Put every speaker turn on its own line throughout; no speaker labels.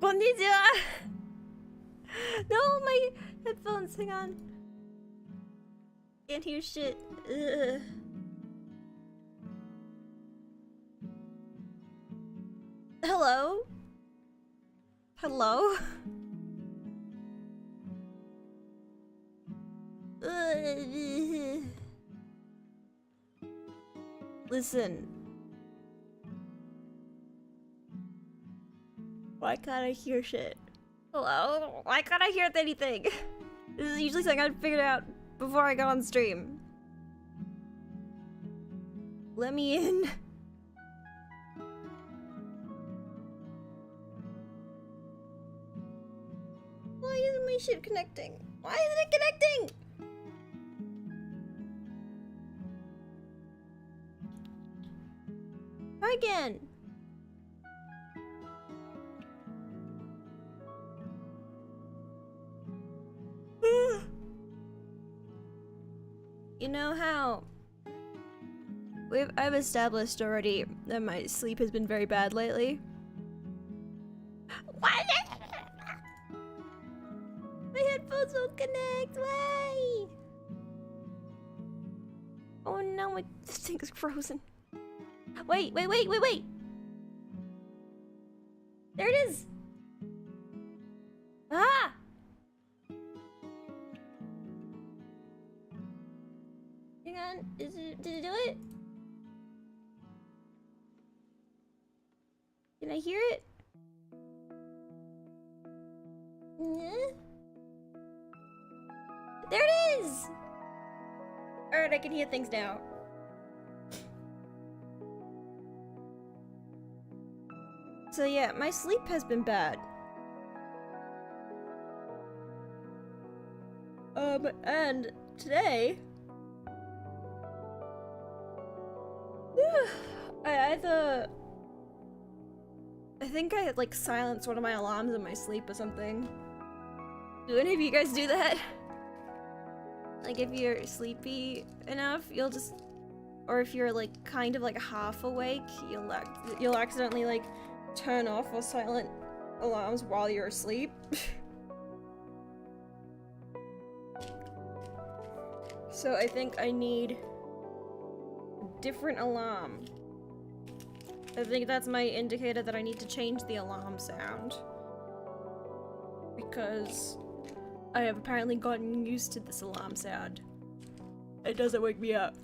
Konnichiwa! No, my headphones, hang on. Can't hear shit. Ugh. Hello? Hello? Listen. Why can't I hear shit? Hello? Why can't I hear anything? This is usually something I'd figured out before I got on stream. Let me in. Why isn't my shit connecting? Why isn't it connecting? Try again. You know how I've established already that my sleep has been very bad lately. What? My headphones won't connect. Why? Oh no, my thing is frozen. Wait. There it is. Ah! Hang on, did it do it? Can I hear it? Yeah. There it is! Alright, I can hear things now. So yeah, my sleep has been bad. And today I think I like silenced one of my alarms in my sleep or something. Do any of you guys do that? Like if you're sleepy enough, you'll just, or if you're like kind of like half awake, you'll accidentally like turn off or silent alarms while you're asleep. So I think I need a different alarm. I think that's my indicator that I need to change the alarm sound. Because I have apparently gotten used to this alarm sound. It doesn't wake me up.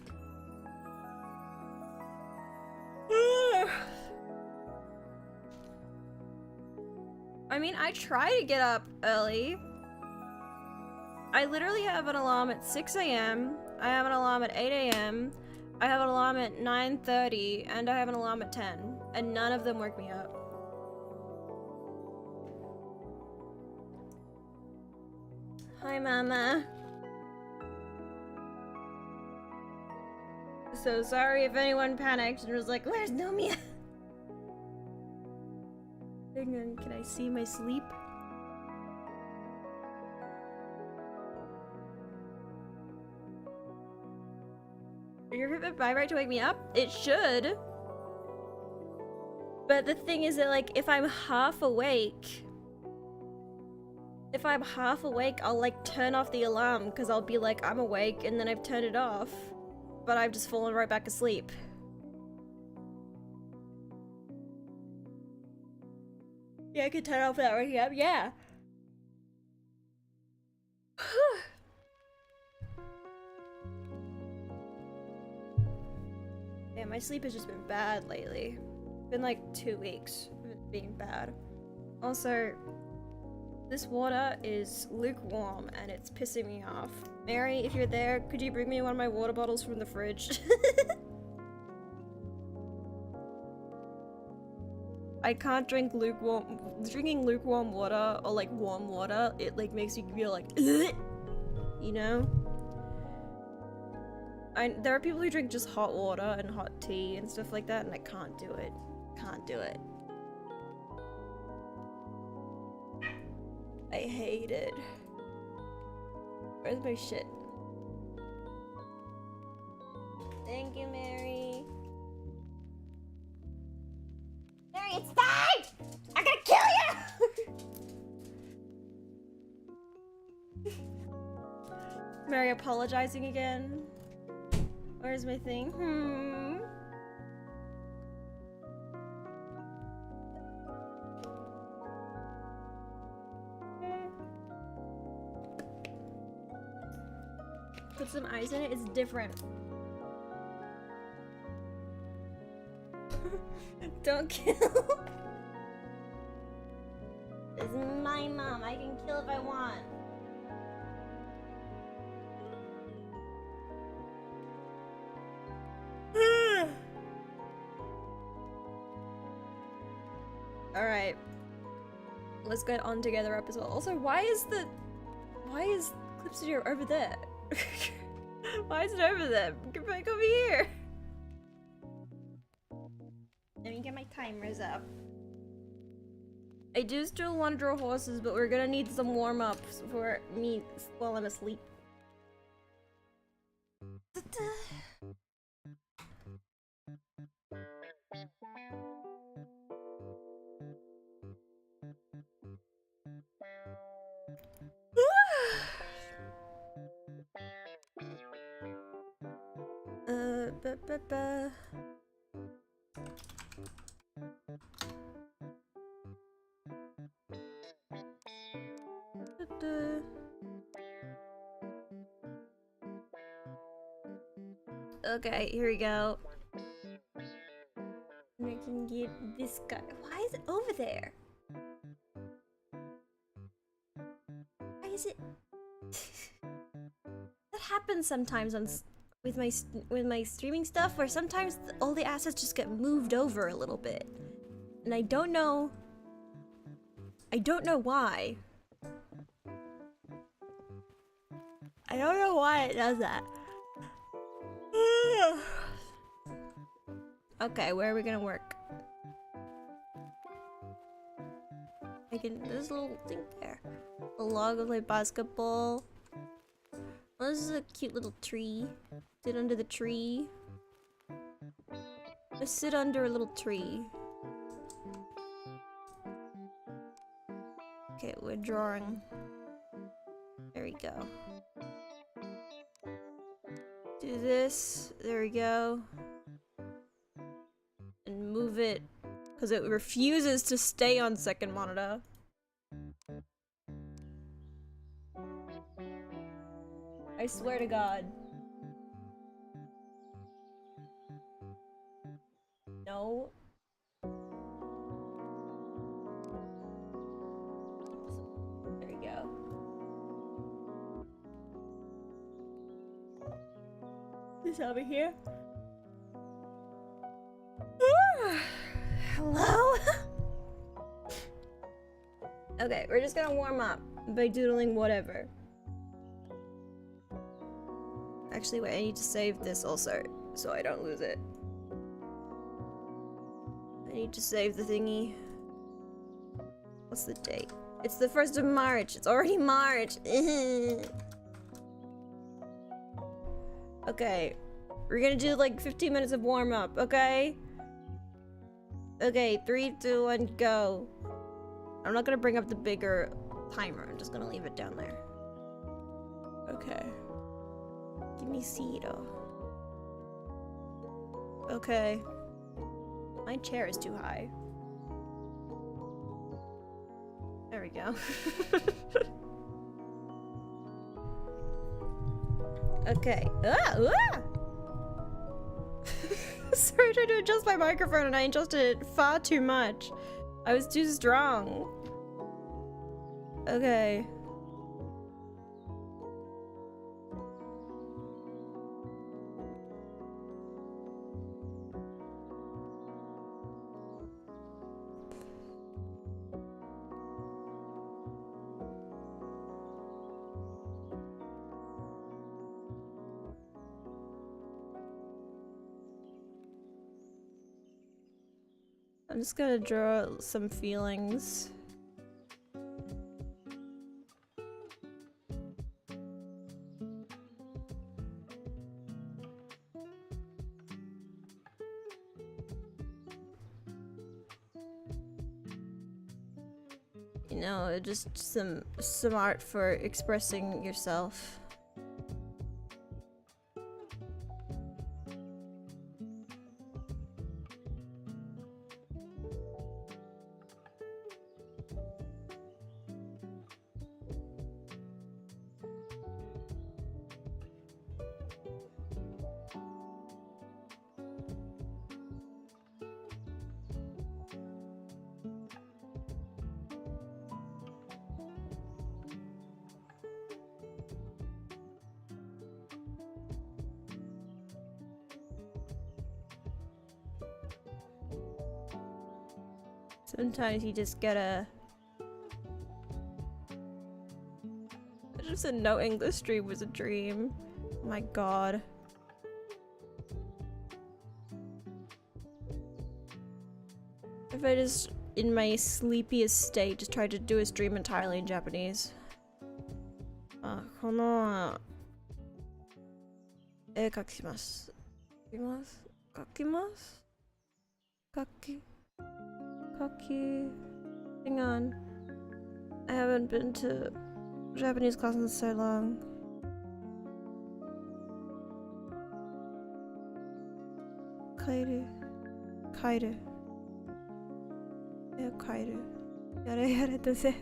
I mean, I try to get up early. I literally have an alarm at 6 AM, I have an alarm at 8 AM, I have an alarm at 9:30, and I have an alarm at 10, and none of them wake me up. Hi, Mama. So sorry if anyone panicked and was like, where's Nomia? Hang on, can I see my sleep? Your Fitbit vibrate to wake me up? It should. But the thing is that, like, if I'm half awake, I'll like turn off the alarm because I'll be like, I'm awake, and then I've turned it off, but I've just fallen right back asleep. Yeah, I could turn off that right here. Yeah. Yeah, my sleep has just been bad lately. It's been like 2 weeks of it being bad. Also, this water is lukewarm and it's pissing me off. Mary, if you're there, could you bring me one of my water bottles from the fridge? I can't drink lukewarm. Drinking lukewarm water or like warm water, it like makes you feel like, you know? There are people who drink just hot water and hot tea and stuff like that, and I can't do it. Can't do it. I hate it. Where's my shit? Thank you, Mary. Mary apologizing again. Where's my thing? Put some ice in it, it's different. Don't kill. This is my mom, I can kill if I want. Alright. Let's get on together up as well. Also, why is Clip Studio over there? Why is it over there? Get back over here! Let me get my timers up. I do still want to draw horses, but we're gonna need some warm-ups for me while I'm asleep. Okay, here we go. And I can get this guy. Why is it over there? Why is it? That happens sometimes on with my streaming stuff, where sometimes all the assets just get moved over a little bit, and I don't know why. I don't know why it does that. Okay, where are we gonna work? There's a little thing there. A log of like basketball. Oh, this is a cute little tree. Sit under the tree. Let's sit under a little tree. Okay, we're drawing. There we go. Do this. There we go. And move it, because it refuses to stay on second monitor. I swear to God. No. There we go. This over here. Hello? Okay, we're just gonna warm up by doodling whatever. Actually, wait, I need to save this also, so I don't lose it. I need to save the thingy. What's the date? It's the 1st of March. It's already March. Okay. We're gonna do like 15 minutes of warm up, okay? Okay, 3, 2, 1, go. I'm not gonna bring up the bigger timer. I'm just gonna leave it down there. Okay. Give me Cito. Okay. My chair is too high. There we go. Okay. Sorry, I tried to adjust my microphone and I adjusted it far too much. I was too strong. Okay. I'm just gonna draw some feelings. You know, just some art for expressing yourself. Sometimes you just gotta... I just said no English dream was a dream. Oh my god. If I just, in my sleepiest state, just tried to do a stream entirely in Japanese. この絵描きます。描きます。描き。Hang on. I haven't been to Japanese class in so long. Kairu. Yeah, kairu. Yare to say.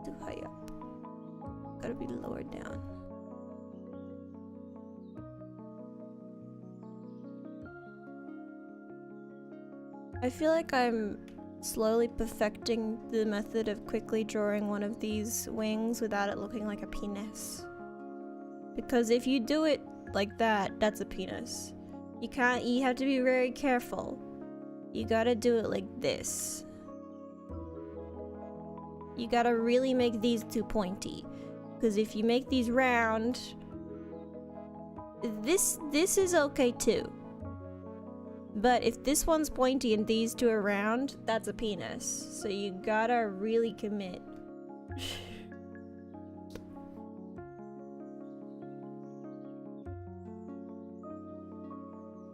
Too high up. Gotta be lowered down. I feel like I'm slowly perfecting the method of quickly drawing one of these wings without it looking like a penis. Because if you do it like that, that's a penis. You have to be very careful. You gotta do it like this. You gotta really make these too pointy. Because if you make these round, this is okay too. But if this one's pointy and these two are round, that's a penis. So you gotta really commit.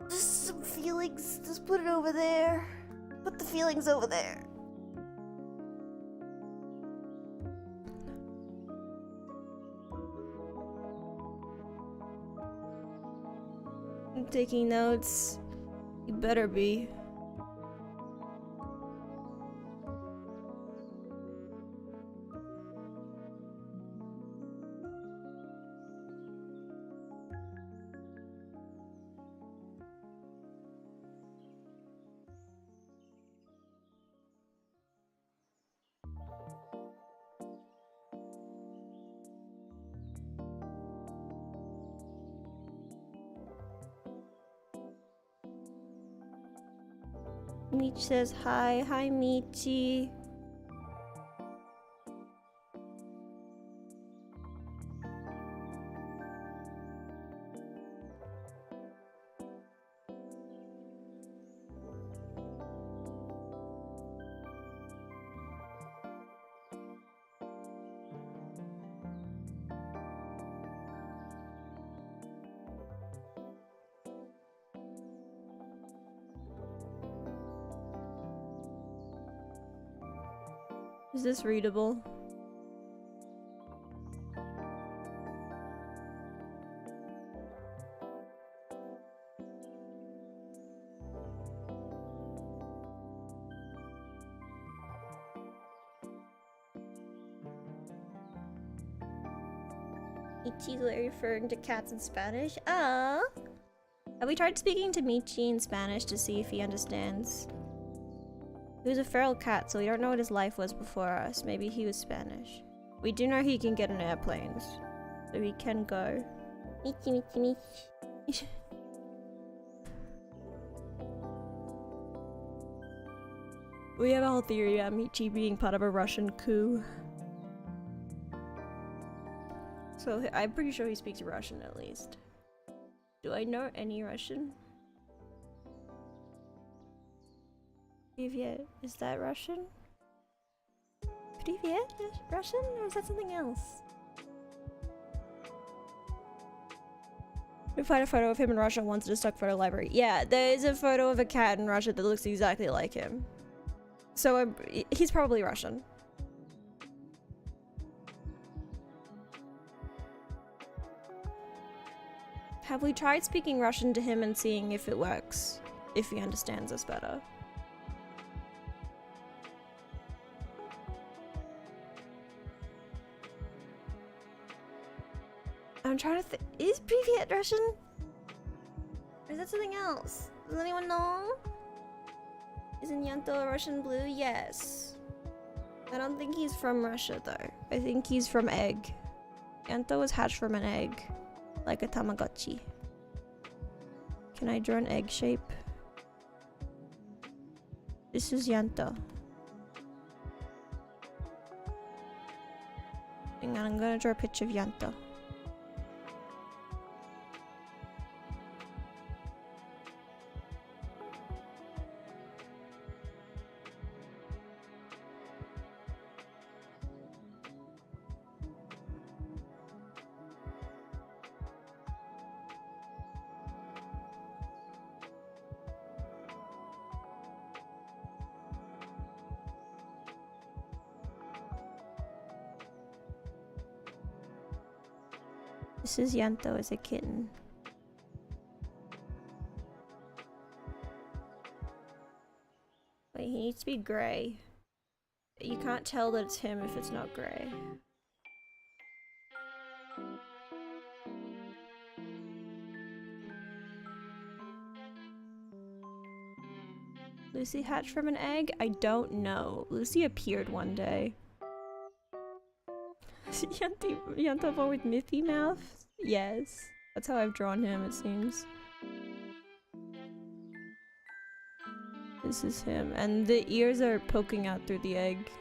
Just some feelings. Just put it over there. Put the feelings over there. I'm taking notes. You better be. Meech says hi. Hi, Michi. Is this readable? Michi's referring to cats in Spanish. Ah, have we tried speaking to Michi in Spanish to see if he understands? He was a feral cat, so we don't know what his life was before us. Maybe he was Spanish. We do know he can get on airplanes, so he can go. Michi, Michi, Michi. We have a whole theory about Michi being part of a Russian coup. So I'm pretty sure he speaks Russian at least. Do I know any Russian? Привет. Is that Russian? Привет? Russian? Or is that something else? We find a photo of him in Russia once in a stock photo library. Yeah, there is a photo of a cat in Russia that looks exactly like him. So he's probably Russian. Have we tried speaking Russian to him and seeing if it works? If he understands us better? I'm trying to think. Is Privyet Russian? Or is that something else? Does anyone know? Isn't Yanto a Russian blue? Yes. I don't think he's from Russia though. I think he's from egg. Yanto was hatched from an egg. like a Tamagotchi. Can I draw an egg shape? This is Yanto. Hang on, I'm gonna draw a picture of Yanto. This is Yanto as a kitten. Wait, he needs to be gray. You can't tell that it's him if it's not gray. Lucy hatched from an egg? I don't know. Lucy appeared one day. Yanto born with Miffy mouth? Yes. That's how I've drawn him, it seems. This is him. And the ears are poking out through the egg.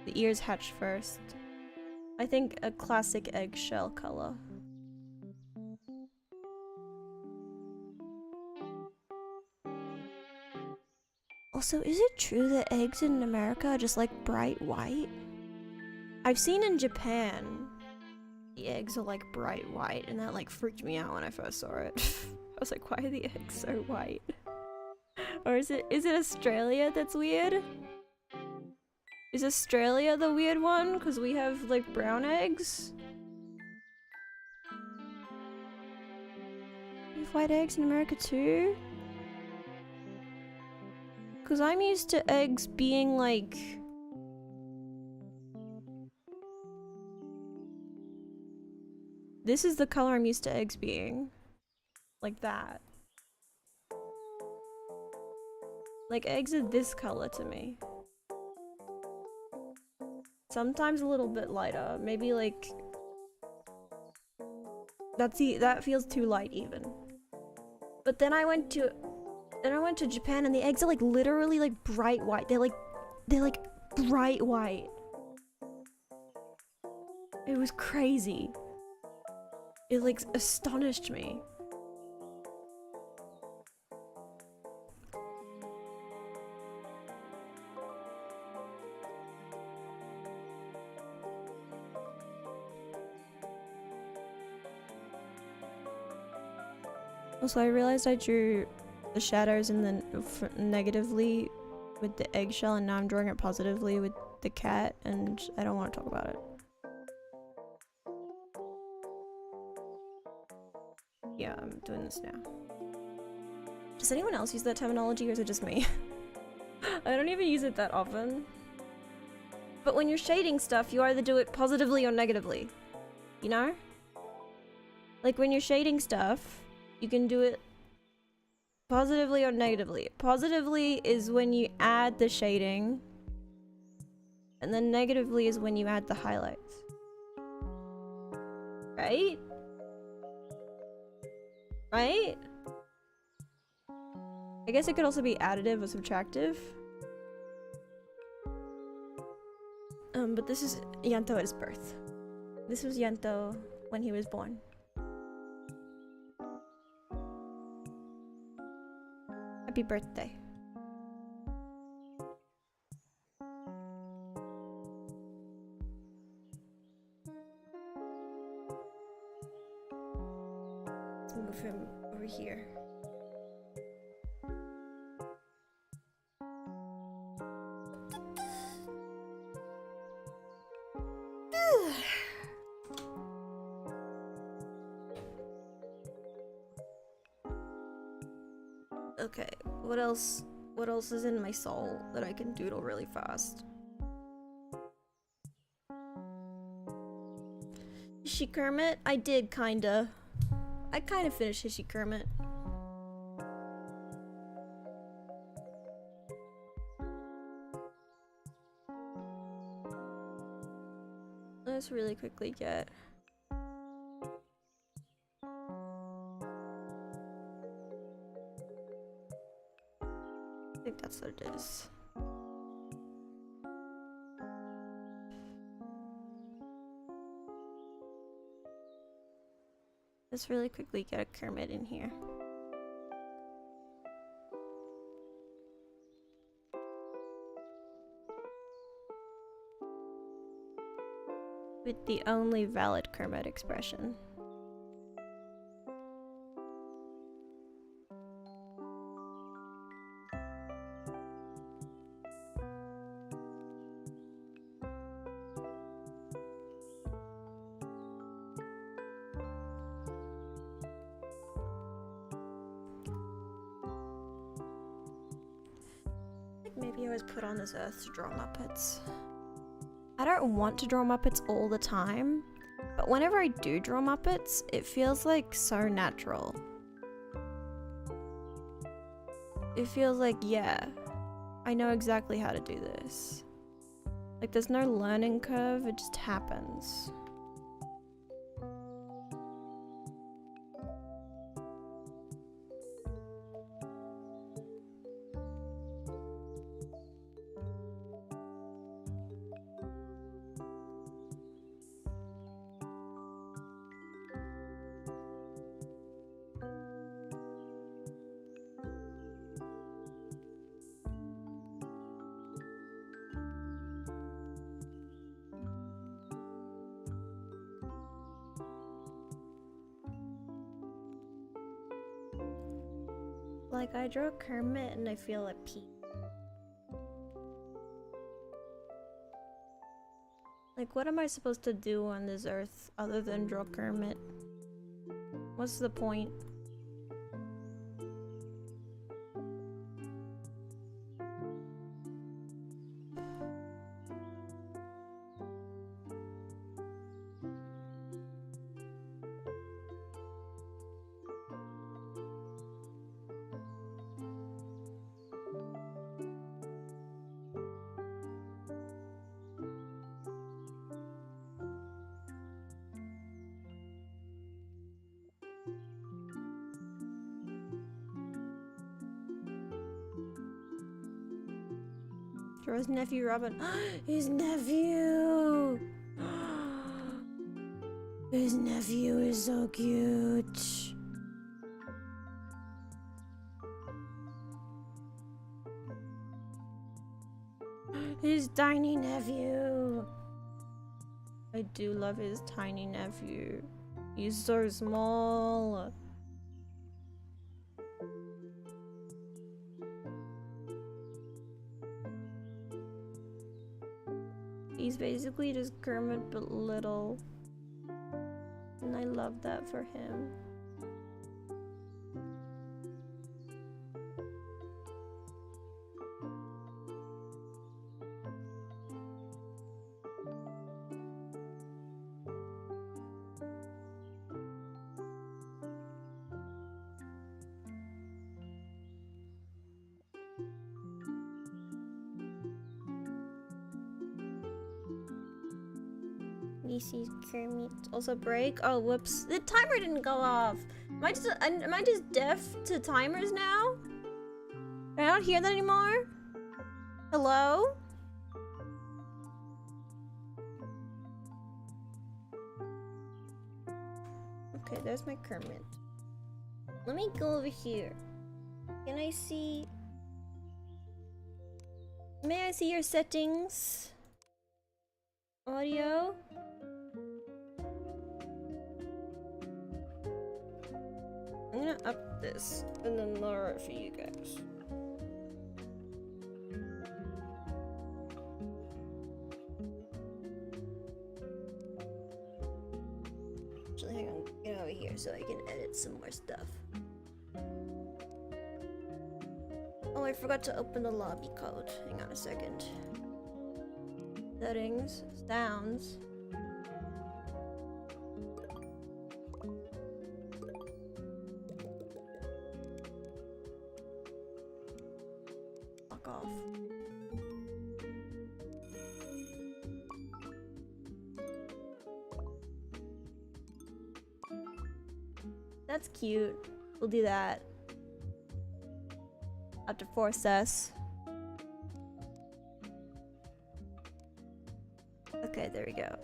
The ears hatch first. I think a classic eggshell color. Also, is it true that eggs in America are just like bright white? I've seen in Japan, the eggs are like bright white, and that like freaked me out when I first saw it. I was like, why are the eggs so white? Or is it Australia that's weird? Is Australia the weird one? Because we have like brown eggs? We have white eggs in America too? Because I'm used to eggs being like... This is the color I'm used to eggs being. Like that. Like eggs are this color to me. Sometimes a little bit lighter. Maybe like... that feels too light even. But then I went to Japan and the eggs are like literally like bright white. They're like bright white. It was crazy. It like astonished me. Also, I realized I drew the shadows and then negatively with the eggshell, and now I'm drawing it positively with the cat, and I don't want to talk about it. Yeah, I'm doing this now. Does anyone else use that terminology, or is it just me? I don't even use it that often. But when you're shading stuff, you either do it positively or negatively. You know? Like when you're shading stuff, you can do it positively or negatively. Positively is when you add the shading, and then negatively is when you add the highlights. Right? Right? I guess it could also be additive or subtractive. But this is Yanto at his birth. This was Yanto when he was born. Happy birthday. Let's move him over here. Okay, what else is in my soul that I can doodle really fast? Hishi Kermit? I did kinda. I kinda finished Hishi Kermit. Let's really quickly get think that's what it is. Let's really quickly get a Kermit in here. With the only valid Kermit expression. Maybe I was put on this earth to draw Muppets. I don't want to draw Muppets all the time, but whenever I do draw Muppets, it feels like so natural. It feels like, yeah, I know exactly how to do this. Like there's no learning curve, it just happens. Like I draw Kermit and I feel at peace. Like what am I supposed to do on this earth other than draw Kermit? What's the point? Draw his nephew Robin. His nephew! His nephew is so cute. His tiny nephew. I do love his tiny nephew. He's so small. He's basically just Kermit but little. And I love that for him. Niecy's Kermit also break. Oh whoops. The timer didn't go off. Am I just deaf to timers now? Can I not hear that anymore? Hello? Okay, there's my Kermit. Let me go over here. Can I see? May I see your settings? Audio? I'm gonna up this and then lower it for you guys. Actually, hang on, get over here so I can edit some more stuff. Oh, I forgot to open the lobby code. Hang on a second. Settings, sounds. Fuck off. That's cute. We'll do that. After 4 sess. Okay, there we go.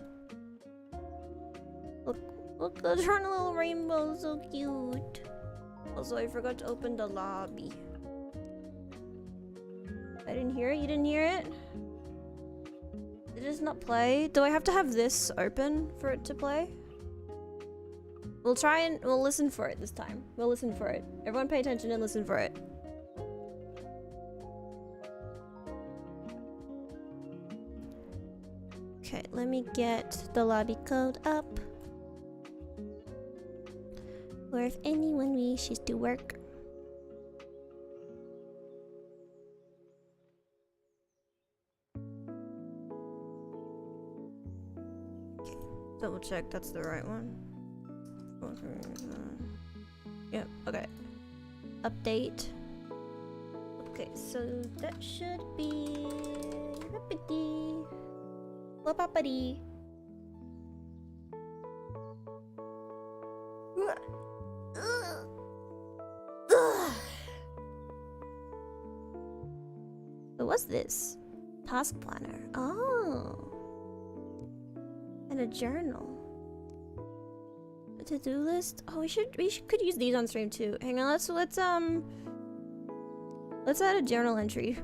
Look, the little rainbow, so cute. Also, I forgot to open the lobby. I didn't hear it. You didn't hear it? Did it just not play? Do I have to have this open for it to play? We'll try and we'll listen for it this time. We'll listen for it. Everyone pay attention and listen for it. Okay, let me get the lobby code up. Or if anyone wishes to work. Okay, double check that's the right one. Yep, okay. Update. Okay, so that should be Rappity. Wapapity. So what's this? Task planner. Oh. And a journal. A to-do list. Oh, we could use these on stream too. Hang on, let's add a journal entry.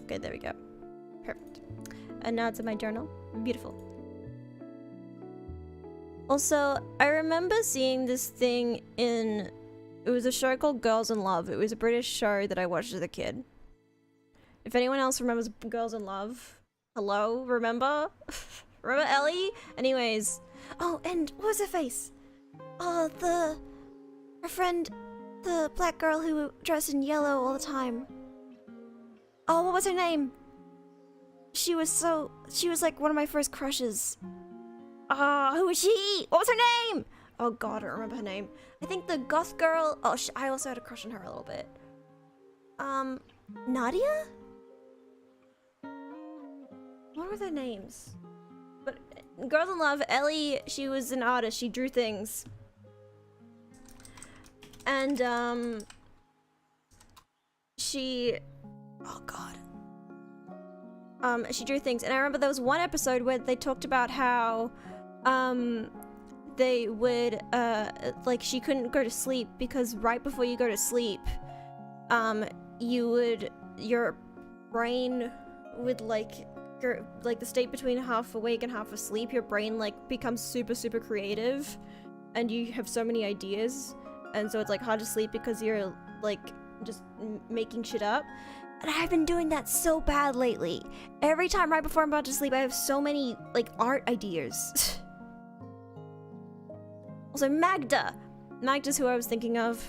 Okay, there we go. Perfect. And now it's in my journal. Beautiful. Also, I remember seeing this thing in... It was a show called Girls in Love. It was a British show that I watched as a kid. If anyone else remembers Girls in Love, hello? Remember? Remember Ellie? Anyways. Oh, and what was her face? Oh, her friend, the black girl who dressed in yellow all the time. Oh, what was her name? She was like one of my first crushes. Who was she? What was her name? Oh god, I don't remember her name. I think the goth girl. Oh, I also had a crush on her a little bit. Nadia? What were their names? But Girls in Love, Ellie, she was an artist. She drew things. And, she... Oh god. She drew things, and I remember there was one episode where they talked about how, they would, like, she couldn't go to sleep because right before you go to sleep, your brain would, like the state between half awake and half asleep, your brain, like, becomes super, super creative, and you have so many ideas, and so it's, like, hard to sleep because you're, like, just making shit up. And I've been doing that so bad lately. Every time right before I'm about to sleep, I have so many, like, art ideas. Also, Magda. Magda's who I was thinking of.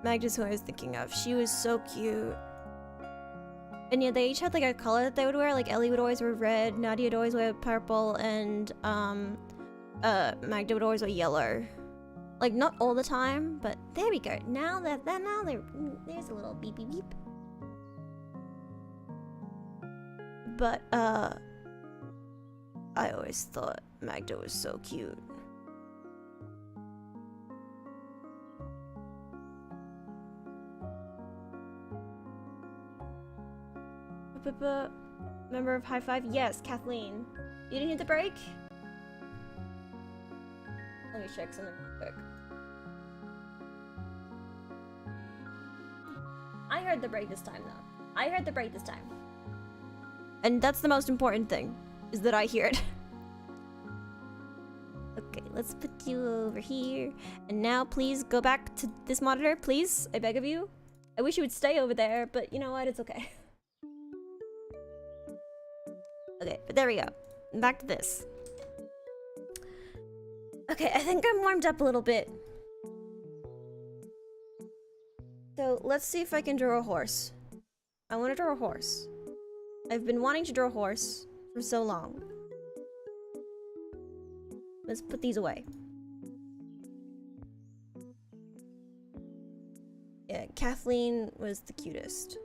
Magda's who I was thinking of. She was so cute. And yeah, they each had, like, a color that they would wear. Like, Ellie would always wear red, Nadia would always wear purple, and, Magda would always wear yellow. Like, not all the time, but there we go. Now there's a little beep beep beep. But, I always thought Magda was so cute. Member of High Five? Yes, Kathleen. You didn't hit the break? Let me check something real quick. I heard the break this time, though. I heard the break this time. And that's the most important thing, is that I hear it. Okay, let's put you over here. And now, please, go back to this monitor, please. I beg of you. I wish you would stay over there, but you know what? It's okay. Okay, but there we go. Back to this. Okay, I think I'm warmed up a little bit. So let's see if I can draw a horse. I want to draw a horse. I've been wanting to draw a horse for so long. Let's put these away. Yeah, Kathleen was the cutest.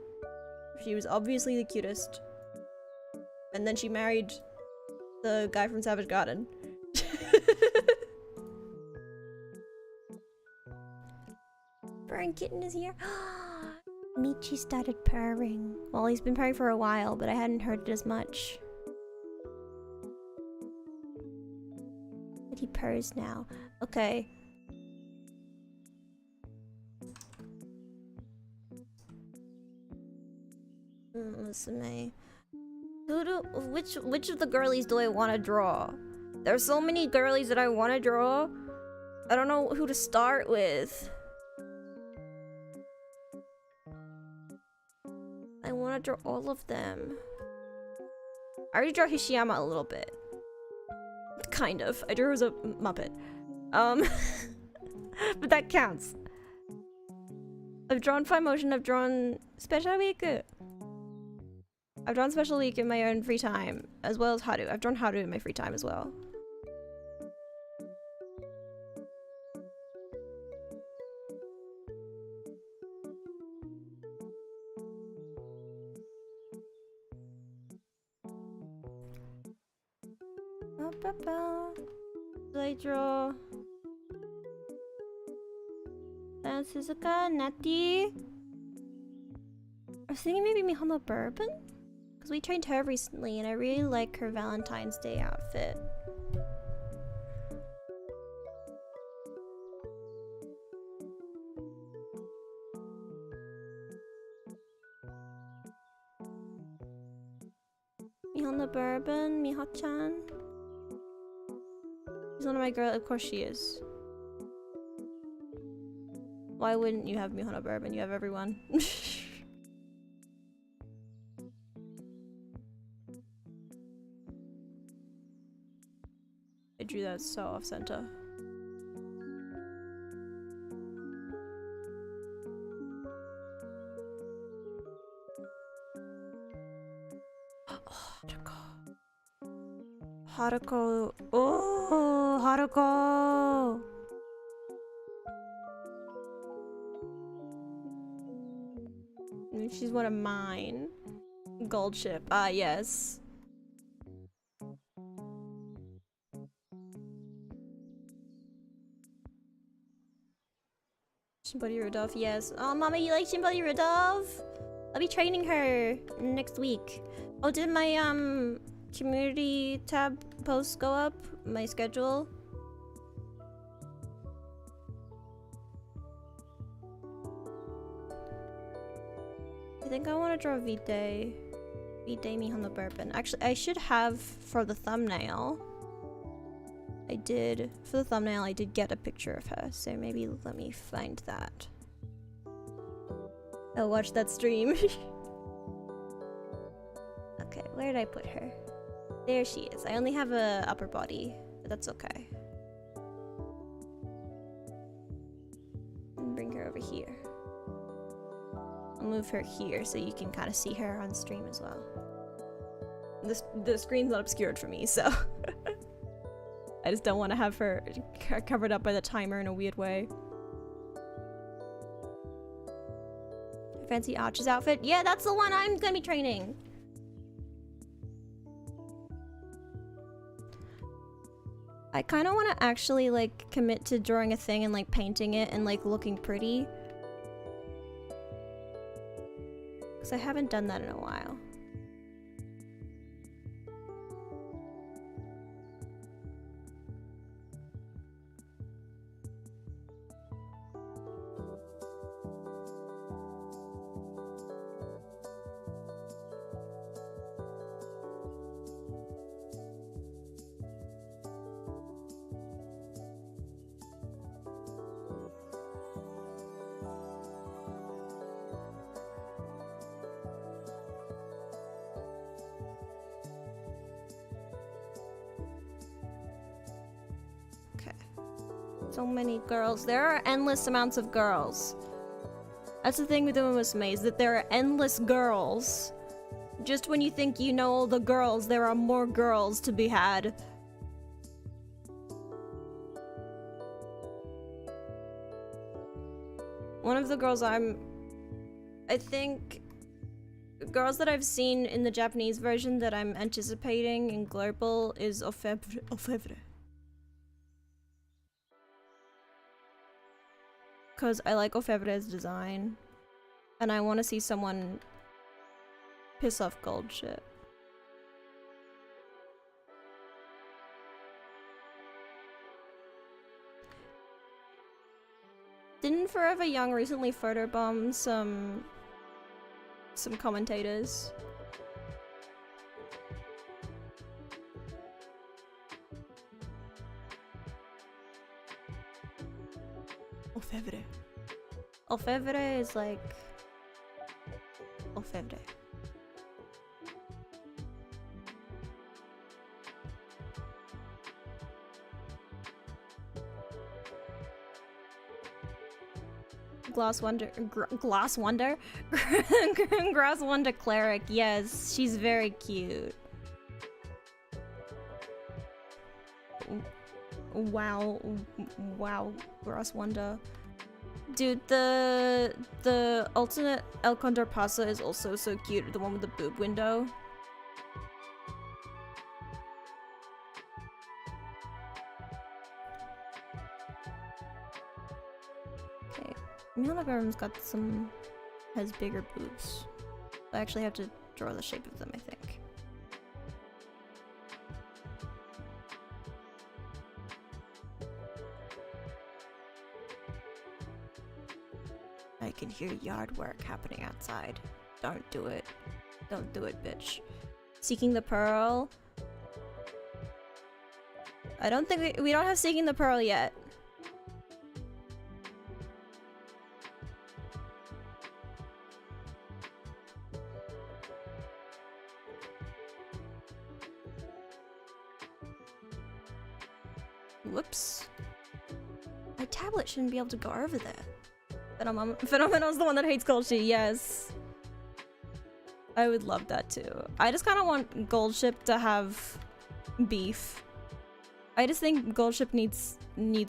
She was obviously the cutest. And then she married the guy from Savage Garden. Purring kitten is here. Michi started purring. Well, he's been purring for a while, but I hadn't heard it as much. But he purrs now. Okay. Listen, which of the girlies do I want to draw? There are so many girlies that I want to draw. I don't know who to start with. I want to draw all of them. I already drew Hishiyama a little bit. Kind of. I drew her as a Muppet. But that counts. I've drawn Fine Motion, I've drawn Special Week. I've drawn Special Week in my own free time, as well as Haru. I've drawn Haru in my free time as well. Did I draw Suzuka, Natty? I was thinking maybe Mihono Bourbon? Because we trained her recently and I really like her Valentine's Day outfit. Mihono Bourbon, Miho-chan. She's one of my girls, of course she is. Why wouldn't you have Mihono Bourbon? You have everyone. I drew that so off center. Haruko. Oh, Haruko. She's one of mine. Gold ship. Ah, yes. Shimbori Rudolph, yes. Oh, Mama, you like Shimbori Rudolph? I'll be training her next week. Oh, did my community tab post go up? My schedule? I think I want to draw Vide Mihono Bourbon. Actually, I should have for the thumbnail. For the thumbnail, I did get a picture of her, so maybe let me find that. I'll watch that stream. Okay, where did I put her? There she is. I only have a upper body, but that's okay. And bring her over here. I'll move her here so you can kind of see her on stream as well. The screen's not obscured for me, so I just don't want to have her covered up by the timer in a weird way. Fancy Archer's outfit? Yeah, that's the one I'm gonna be training. I kind of want to actually like commit to drawing a thing and like painting it and like looking pretty. Because I haven't done that in a while. So many girls. There are endless amounts of girls. That's the thing with Uma Musume, is that there are endless girls Just when you think you know all the girls, there are more girls to be had. One of the girls I think, girls that I've seen in the Japanese version that I'm anticipating in global is Ofevre. Because I like Ofevre's design. And I want to see someone piss off gold shit. Didn't Forever Young recently photobomb some commentators? Ofevre. Ofevre is like... Ofevre. Glass Wonder, Glass Wonder? Grass Wonder Cleric, yes, she's very cute. Wow, wow, Grass Wonder. Dude, the alternate El Condor Pasa is also so cute, the one with the boob window. Okay, Milligram's got some, has bigger boobs. I actually have to draw the shape of them, I think. I can hear yard work happening outside. Don't do it. Don't do it, bitch. Seeking the Pearl. I don't think we don't have Seeking the Pearl yet. Whoops. My tablet shouldn't be able to go over there. Phenomenal's the one that hates gold ship, yes. I would love that too. I just kind of want gold ship to have beef. I just think gold ship needs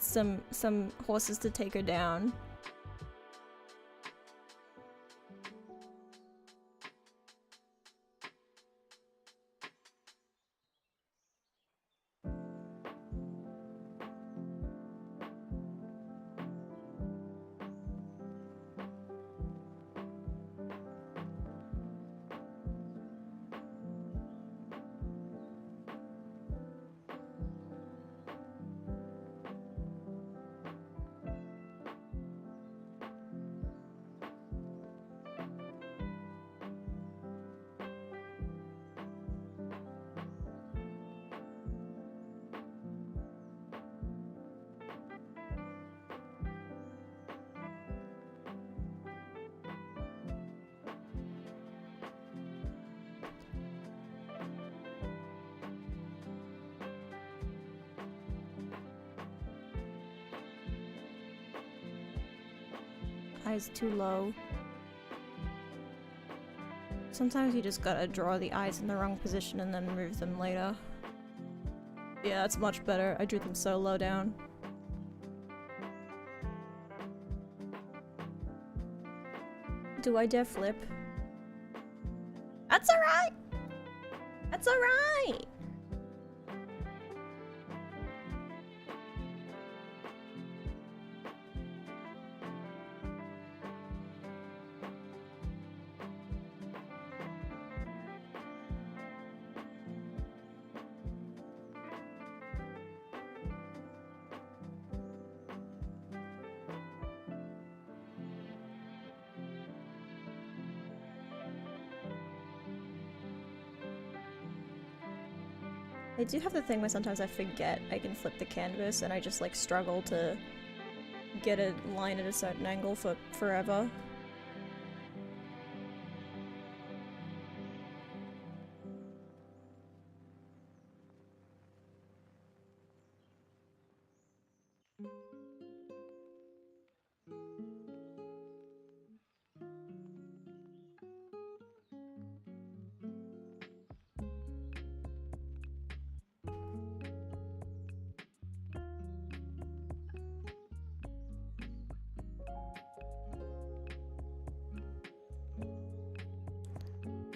some horses to take her down. Eyes too low. Sometimes you just gotta draw the eyes in the wrong position and then move them later. Yeah, that's much better. I drew them so low down. Do I dare flip? That's alright! That's alright! I do have the thing where sometimes I forget I can flip the canvas and I just like struggle to get a line at a certain angle for forever.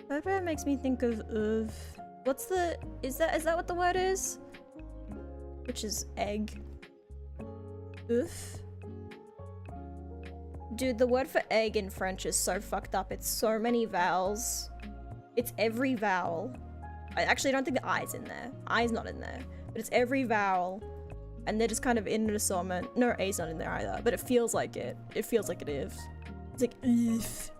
That makes me think of what's the is that what the word is? Which is egg. Oof. Dude, the word for egg in French is so fucked up. It's so many vowels. It's every vowel. I actually don't think the I's in there. I's not in there. But it's every vowel. And they're just kind of in an assortment. No, A's not in there either. But it feels like it. It feels like it is. It's like, oof.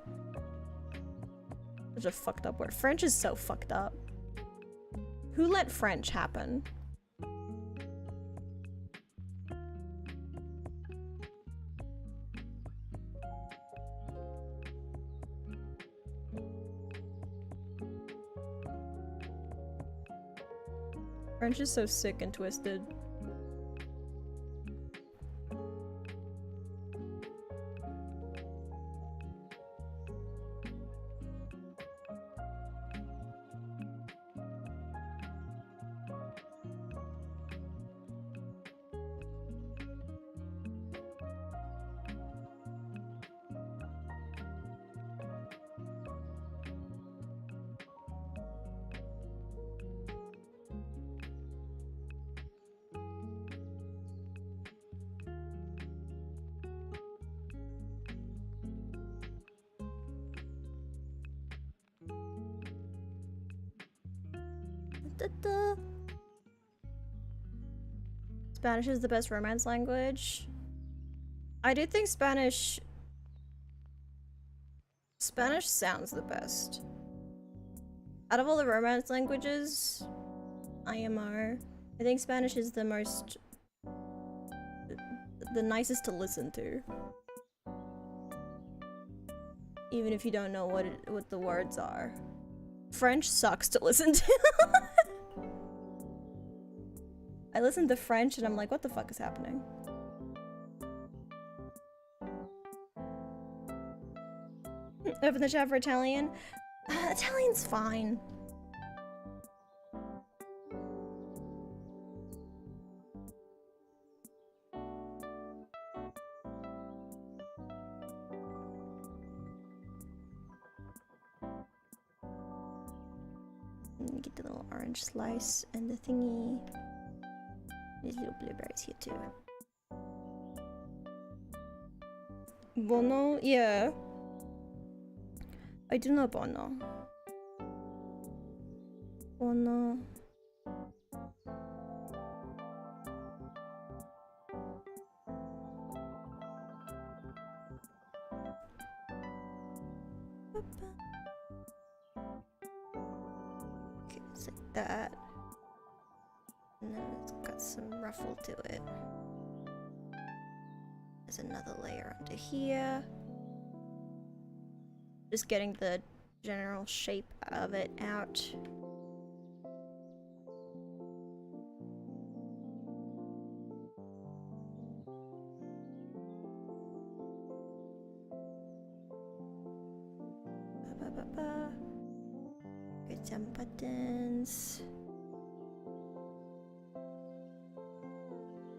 Such a fucked up word. French is so fucked up. Who let French happen? French is so sick and twisted. Spanish is the best romance language. I do think Spanish sounds the best. Out of all the romance languages, IMR, I think Spanish is the nicest to listen to. Even if you don't know what the words are. French sucks to listen to. I listen to French and I'm like, what the fuck is happening? Open the chat for Italian. Italian's fine. Get the little orange slice and the thingy. These little blueberries here too. Bono? Yeah. I do know Bono. Bono. Okay, it's like that. And then it's got some ruffle to it. There's another layer under here. Just getting the general shape of it out. Get some buttons.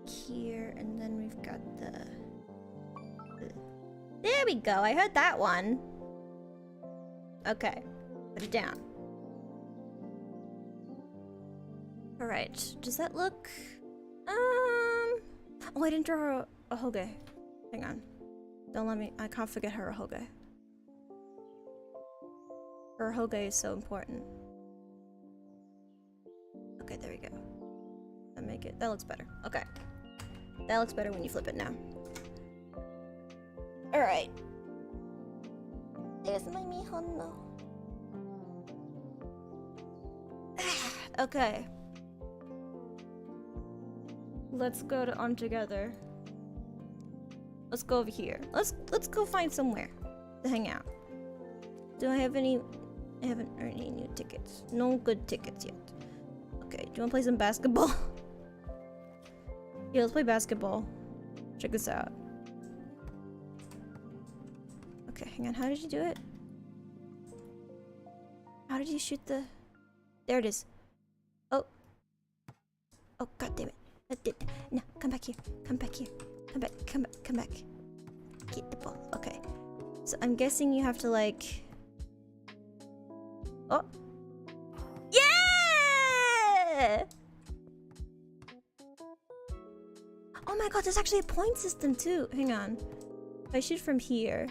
Here, and then we've got the... There we go, I heard that one. Okay, put it down. Alright, does that look... Oh, I didn't draw a hoge. Hang on. Don't let me... I can't forget her hoge. Her hoge is so important. Okay, there we go. That make it... That looks better. Okay. That looks better when you flip it now. Alright. There's my mihono. Okay. Let's go on together. Let's go over here. Let's go find somewhere to hang out. Do I have any... I haven't earned any new tickets. No good tickets yet. Okay, do you wanna play some basketball? Yeah, let's play basketball. Check this out. Okay, hang on. How did you do it? How did you shoot the... There it is. Oh. Oh, god damn it. That did... No, come back here. Come back here. Come back. Come back. Come back. Get the ball. Okay. So I'm guessing you have to, like... Oh. Yeah! Oh my god, there's actually a point system too. Hang on. If I shoot from here.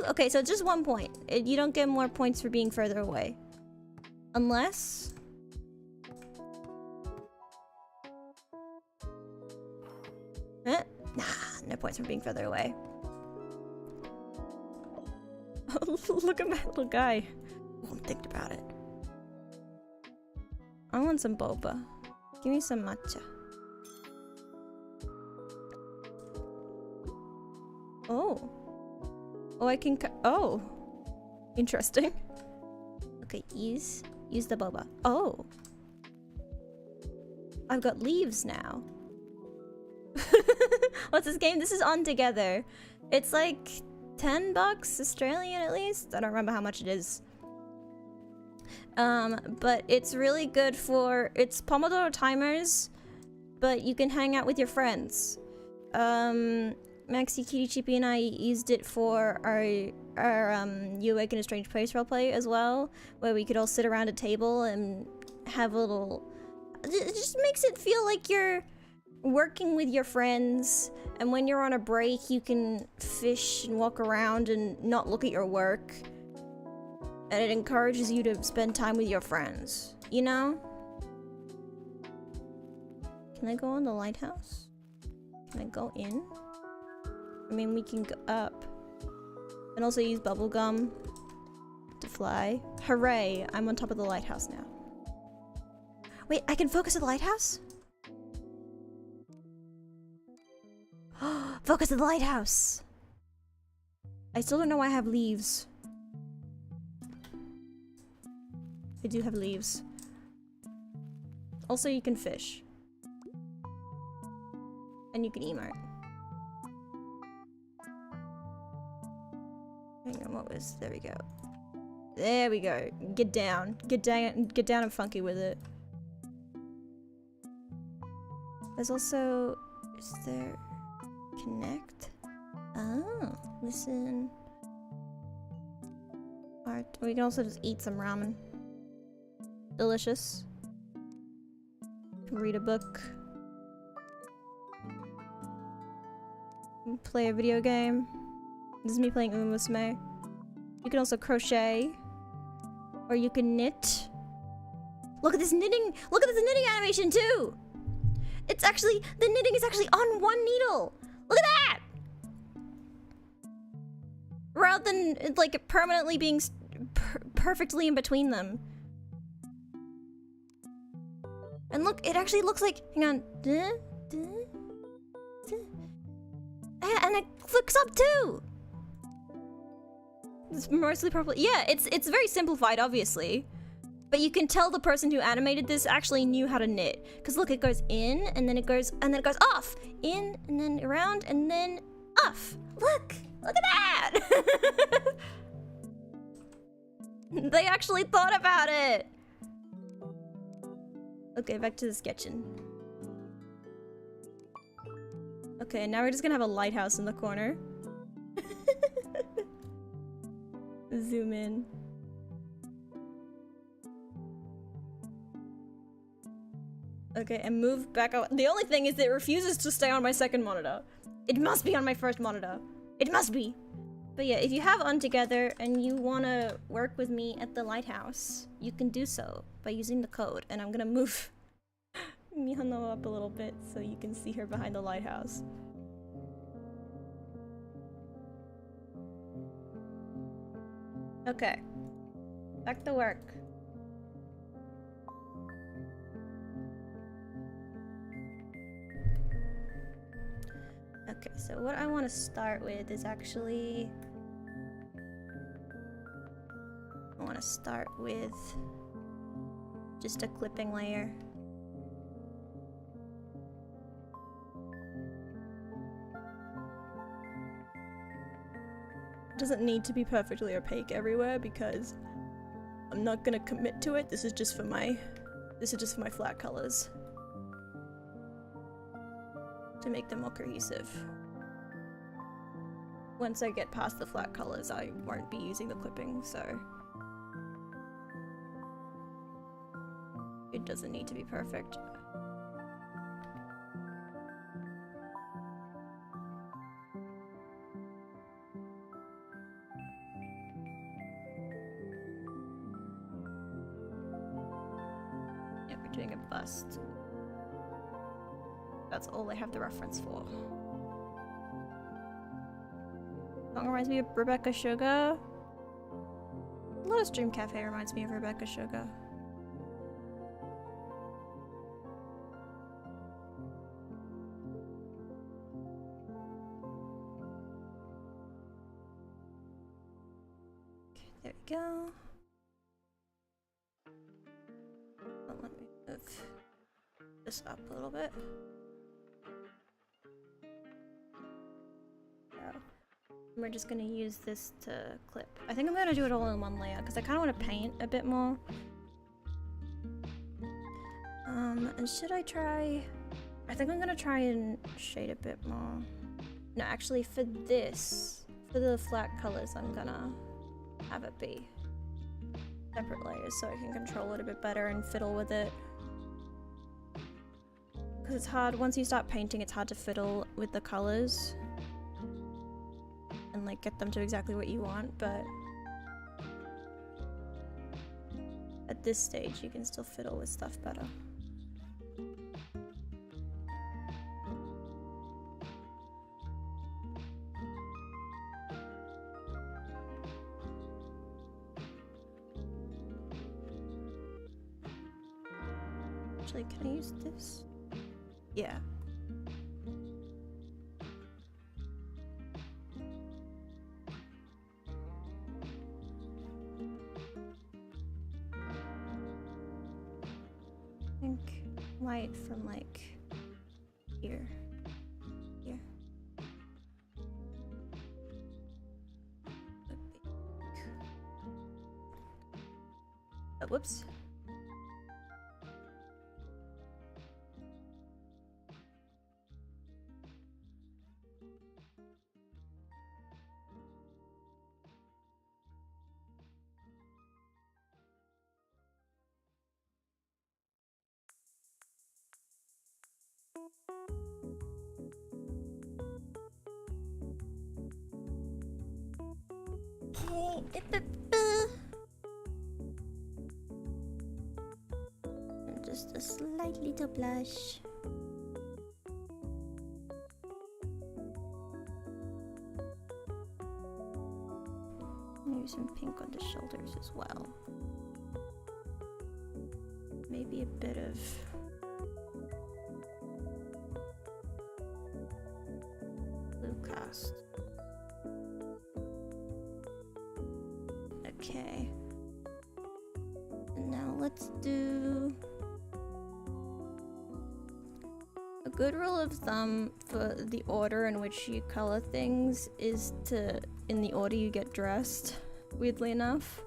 Okay, so just 1 point. You don't get more points for being further away. Unless... Nah, no points for being further away. Look at my little guy. Oh, I'm thinking about it. I want some boba. Give me some matcha. Oh. Oh, I can oh. Interesting. Okay, use the boba. Oh. I've got leaves now. What's this game? This is On Together. It's like $10 Australian at least. I don't remember how much it is. But it's really good for, it's Pomodoro timers, but you can hang out with your friends. Maxi, Kitty, Chippy, and I used it for our You Awake in a Strange Place roleplay as well, where we could all sit around a table and have a little... It just makes it feel like you're working with your friends, and when you're on a break, you can fish and walk around and not look at your work. And it encourages you to spend time with your friends, you know? Can I go on the lighthouse? Can I go in? I mean, we can go up. And also use bubblegum to fly. Hooray! I'm on top of the lighthouse now. Wait, I can focus at the lighthouse? Focus at the lighthouse! I still don't know why I have leaves. I do have leaves. Also, you can fish. And you can emote. Hang on, what was... There we go. There we go. Get down. Get down and funky with it. There's also... Is there... Connect? Oh, listen. Art. We can also just eat some ramen. Delicious. Read a book. Play a video game. This is me playing Umusume. You can also crochet. Or you can knit. Look at this knitting! Look at this knitting animation too! It's actually, the knitting is actually on one needle! Look at that! Rather than like permanently being perfectly in between them. And look, it actually looks like, hang on. And it flicks up too! It's mostly purple. Yeah, it's very simplified, obviously. But you can tell the person who animated this actually knew how to knit. Because look, it goes in, and then it goes off. In, and then around, and then off. Look! Look at that! They actually thought about it! Okay, back to the sketching. Okay, now we're just gonna have a lighthouse in the corner. Zoom in. Okay, and move back out. The only thing is it refuses to stay on my second monitor. It must be on my first monitor. It must be! But yeah, if you have On Together and you wanna work with me at the lighthouse, you can do so by using the code. And I'm gonna move Mihano up a little bit so you can see her behind the lighthouse. Okay. Back to work. Okay, so what I want to start with is actually... I want to start with just a clipping layer. It doesn't need to be perfectly opaque everywhere because I'm not gonna commit to it. This is just for my flat colors. To make them more cohesive. once I get past the flat colors, I won't be using the clipping, so it doesn't need to be perfect. Yeah, we're doing a bust. That's all I have the reference for. Song reminds me of Rebecca Sugar. A lot of Stream Cafe reminds me of Rebecca Sugar. Okay, there we go. Let me move this up a little bit. We're just gonna use this to clip. I think I'm gonna do it all in one layer because I kind of want to paint a bit more. And should I try? I think I'm gonna try and shade a bit more. No, actually, for this, for the flat colors, I'm gonna have it be separate layers so I can control it a bit better and fiddle with it. Because it's hard once you start painting. It's hard to fiddle with the colors and like get them to exactly what you want, but at this stage you can still fiddle with stuff better. Actually, can I use this? Yeah. Light from like here, here. Oh, whoops. Just a slight little blush. Maybe some pink on the shoulders as well. Maybe a bit of blue cast. Okay. And now let's do a good rule of thumb for the order in which you color things is to in the order you get dressed, weirdly enough.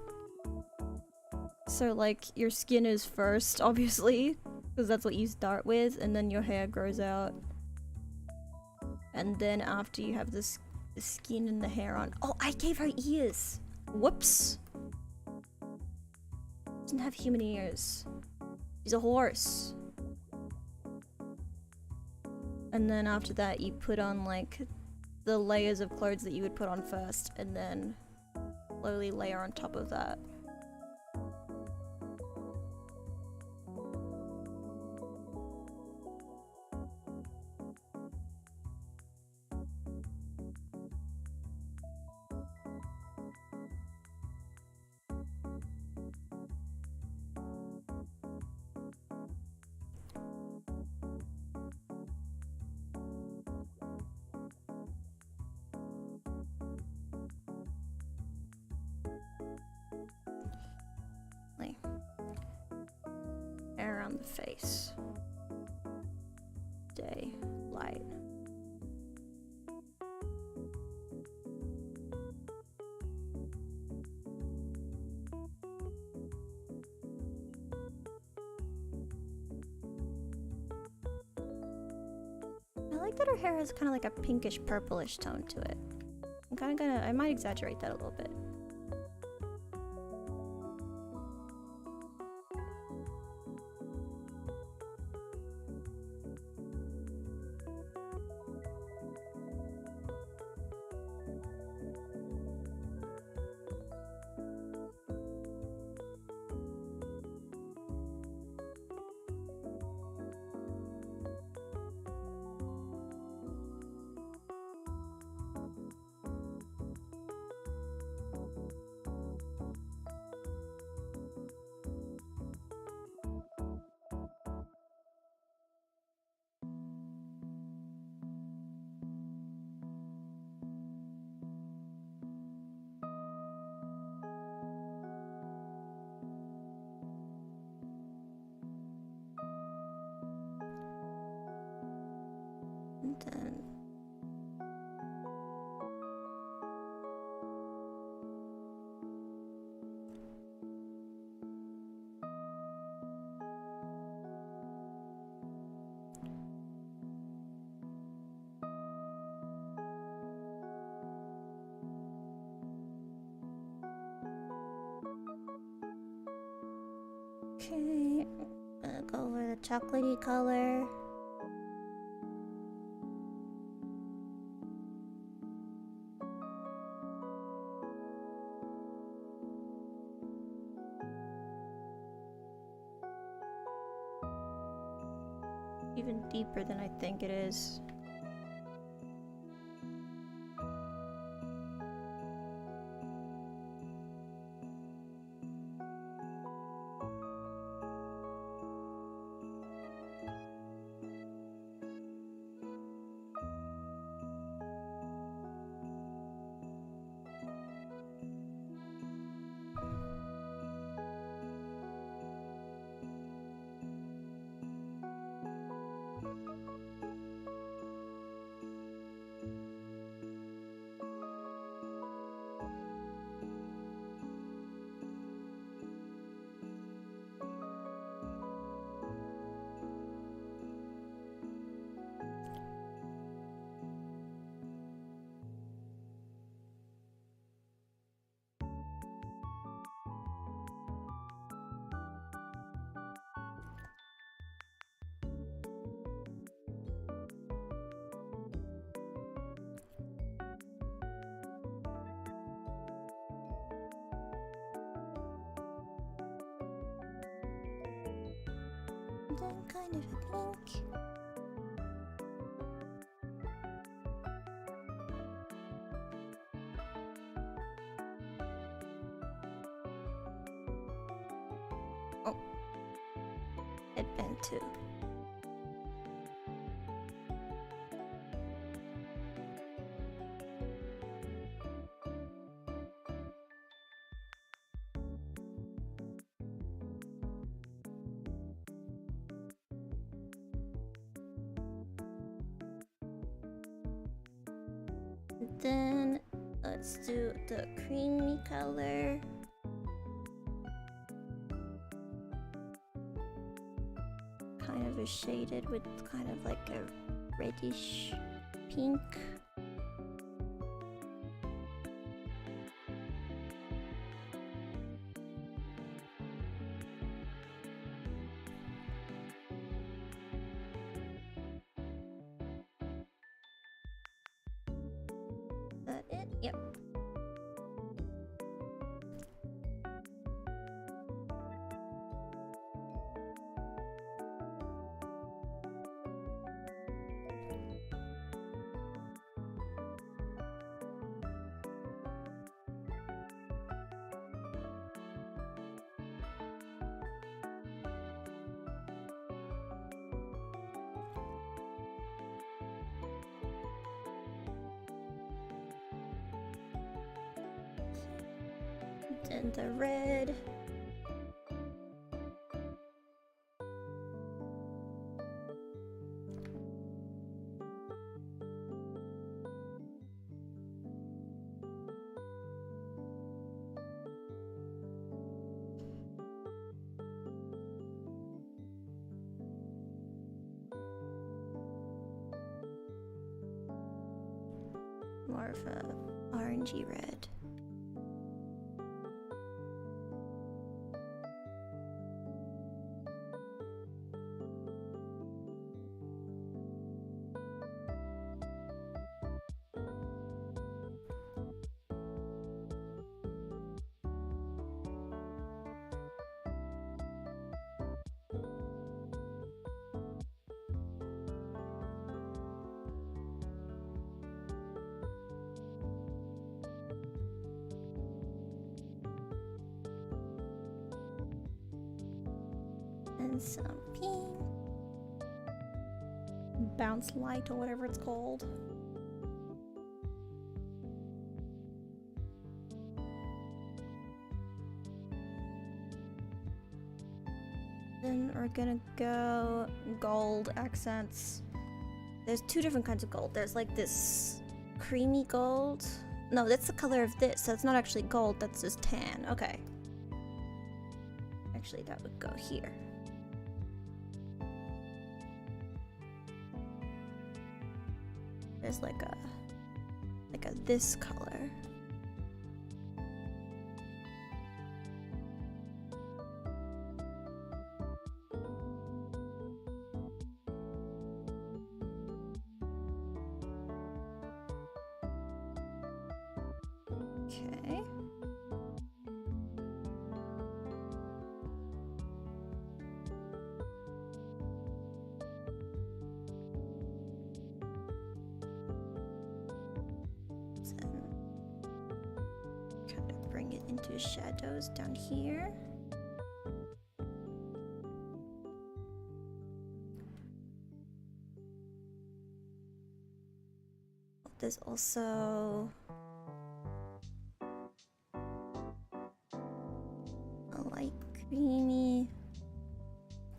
So like your skin is first, obviously, because that's what you start with, and then your hair grows out. And then after you have the skin and the hair on. Oh, I gave her ears! Whoops! Doesn't have human ears. She's a horse. And then after that you put on like the layers of clothes that you would put on first, and then slowly layer on top of that. Around the face. Day, light. I like that her hair has kind of like a pinkish purplish tone to it. I'm kind of gonna, I might exaggerate that a little bit. And then okay, go over the chocolatey color. Even deeper than I think it is. And then kind of a pink. Oh, headband too. Then let's do the creamy color. Kind of a shaded with kind of like a reddish pink. That it? Yep. And the red. More of a orangey red. And some pink. Bounce light or whatever it's called. Then we're gonna go gold accents. There's two different kinds of gold. There's like this creamy gold. No, that's the color of this, so it's not actually gold, that's just tan. Okay. Actually, that would go here. There's like a this color. Okay. Kind of bring it into shadows down here. There's also a light creamy.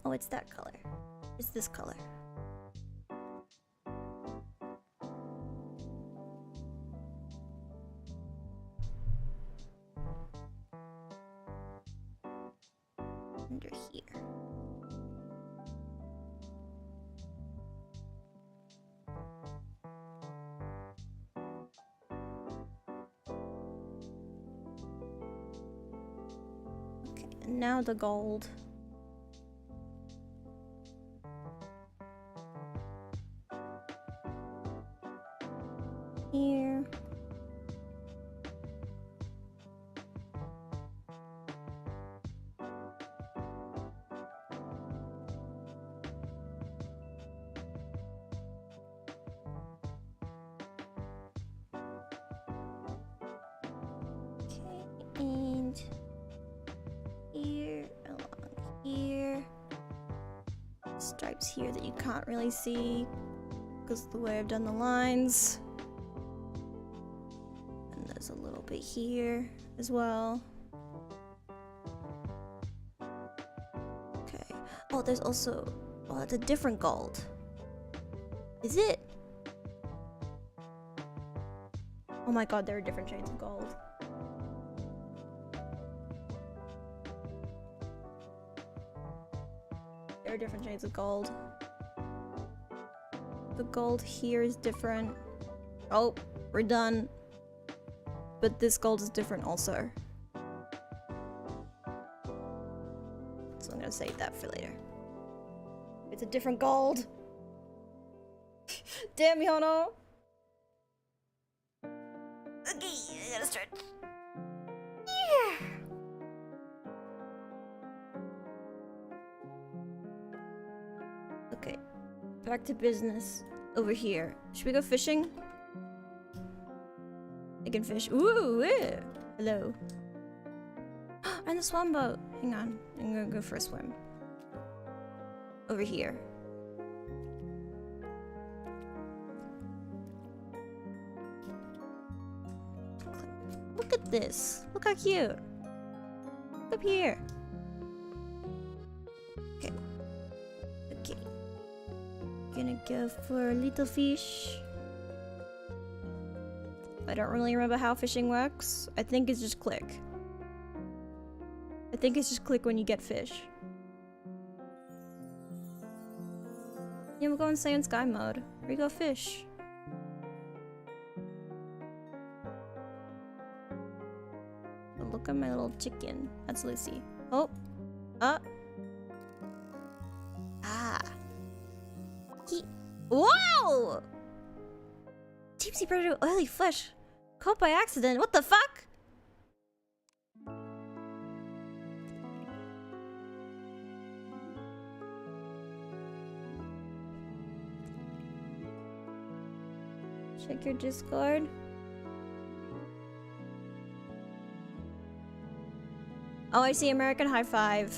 Oh, it's that color. It's this color. Under here. Okay, and now the gold. Here. And here, along here, stripes here that you can't really see because of the way I've done the lines, and there's a little bit here as well. Okay. Oh, there's also, oh, it's a different gold. Is it? Oh my god, there are different shades of gold. There are different shades of gold. The gold here is different. Oh, we're done. But this gold is different also. So I'm gonna save that for later. It's a different gold. Damn, Yono. Okay, I gotta start. Yeah. Okay, back to business. Over here. Should we go fishing? I can fish. Ooh, yeah. Hello. And the swan boat. Hang on. I'm gonna go for a swim. Over here. Look at this. Look how cute. Look up here. Okay. Okay. Gonna go for a little fish. I don't really remember how fishing works. I think it's just click. I think it's just click when you get fish. Yeah, we'll go in Saiyan Sky mode. We go fish. look at my little chicken. That's Lucy. Oh. Wow! Deep sea predator with oily flesh. Caught by accident. What the fuck? Check your Discord. Oh, I see American High Five.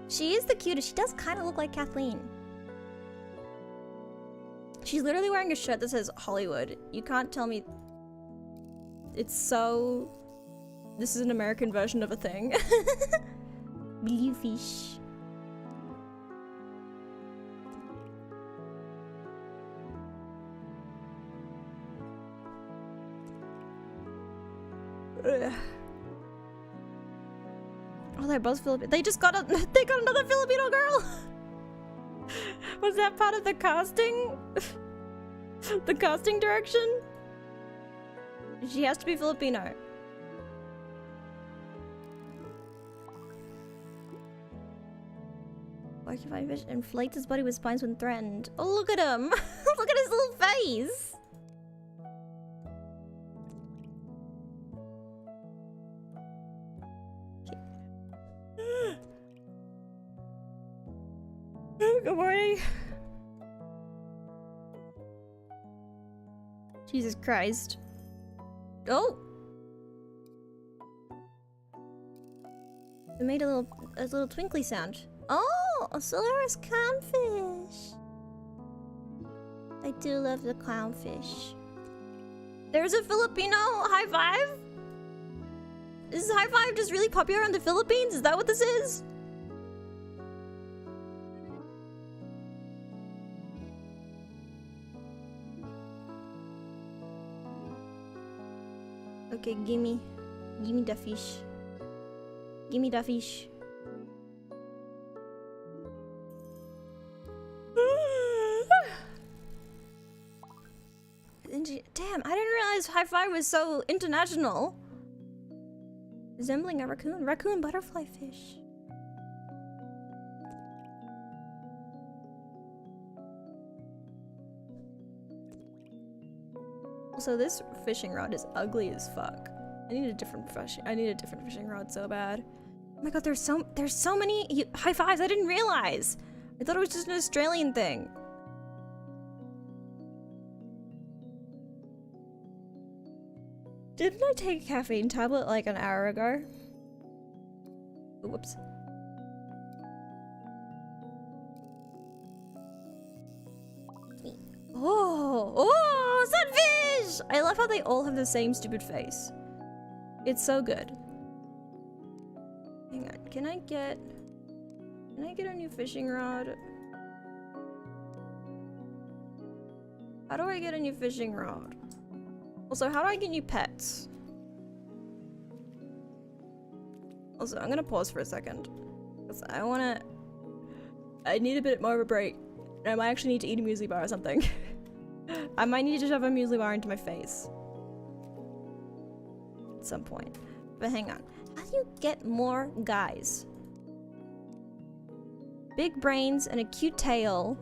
She is the cutest. She does kind of look like Kathleen. She's literally wearing a shirt that says Hollywood. You can't tell me... It's so... This is an American version of a thing. Blue fish. Ugh. Oh, they're both Filipino. They just got they got another Filipino girl. Was that part of the casting? The casting direction? She has to be Filipino. Porcupine fish inflates his body with spines when threatened. Oh, look at him! Look at his little face! Good morning. Jesus Christ. Oh! It made a little twinkly sound. Oh! A Solaris clownfish! I do love the clownfish. There's a Filipino high five? Is high five just really popular in the Philippines? Is that what this is? Okay, gimme the fish. Gimme the fish. Damn, I didn't realize high five was so international. Resembling a raccoon butterfly fish. Also, this fishing rod is ugly as fuck. I need a different fishing rod so bad. Oh my god, there's so many high fives. I didn't realize. I thought it was just an Australian thing. Didn't I take a caffeine tablet like an hour ago? Whoops. Oh, sunfish! I love how they all have the same stupid face. It's so good. Hang on, can I get a new fishing rod? How do I get a new fishing rod? Also, how do I get new pets? Also, I'm gonna pause for a second. Because I need a bit more of a break. I might actually need to eat a muesli bar or something. I might need to shove a muesli bar into my face. At some point. But hang on. How do you get more guys? Big brains and a cute tail.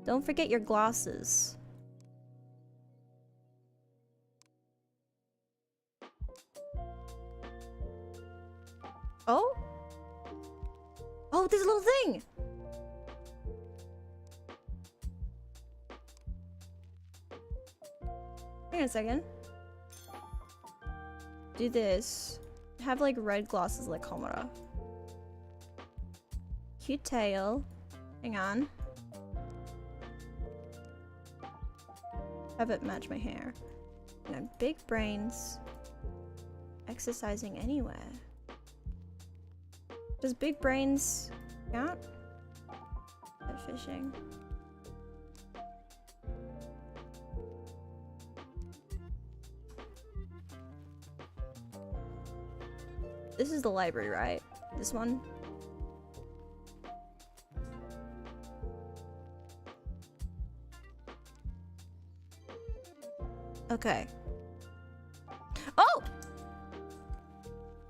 Don't forget your glasses. Oh? Oh, there's a little thing! Hang on a second. Do this. Have like red glasses like Homura. Cute tail. Hang on. Have it match my hair. And then big brains. Exercising anywhere. Does big brains count? At fishing. This is the library, right? This one? Okay. Oh!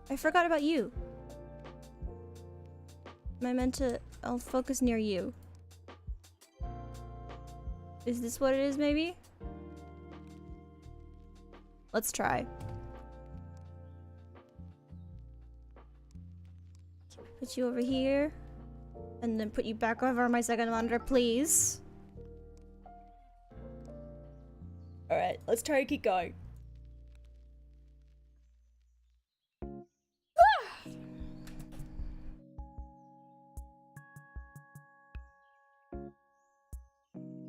I forgot about you. Am I meant to... I'll focus near you. Is this what it is, maybe? Let's try. Put you over here. And then put you back over on my second monitor, please. Alright, let's try to keep going.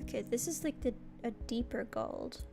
Okay, this is like a deeper gold.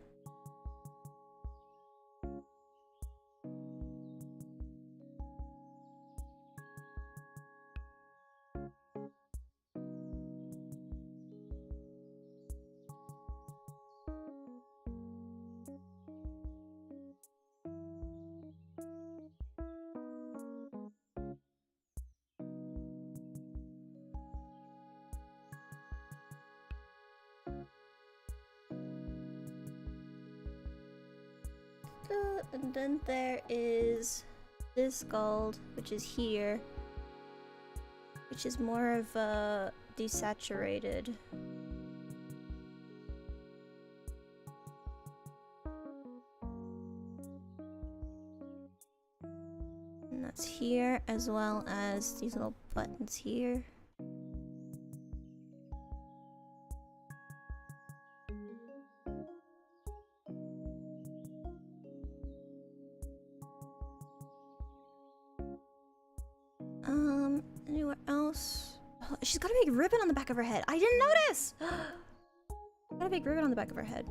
And then there is this gold, which is here, which is more of a desaturated. And that's here, as well as these little buttons here. Anywhere else? Oh, she's got a big ribbon on the back of her head. I didn't notice! Got a big ribbon on the back of her head.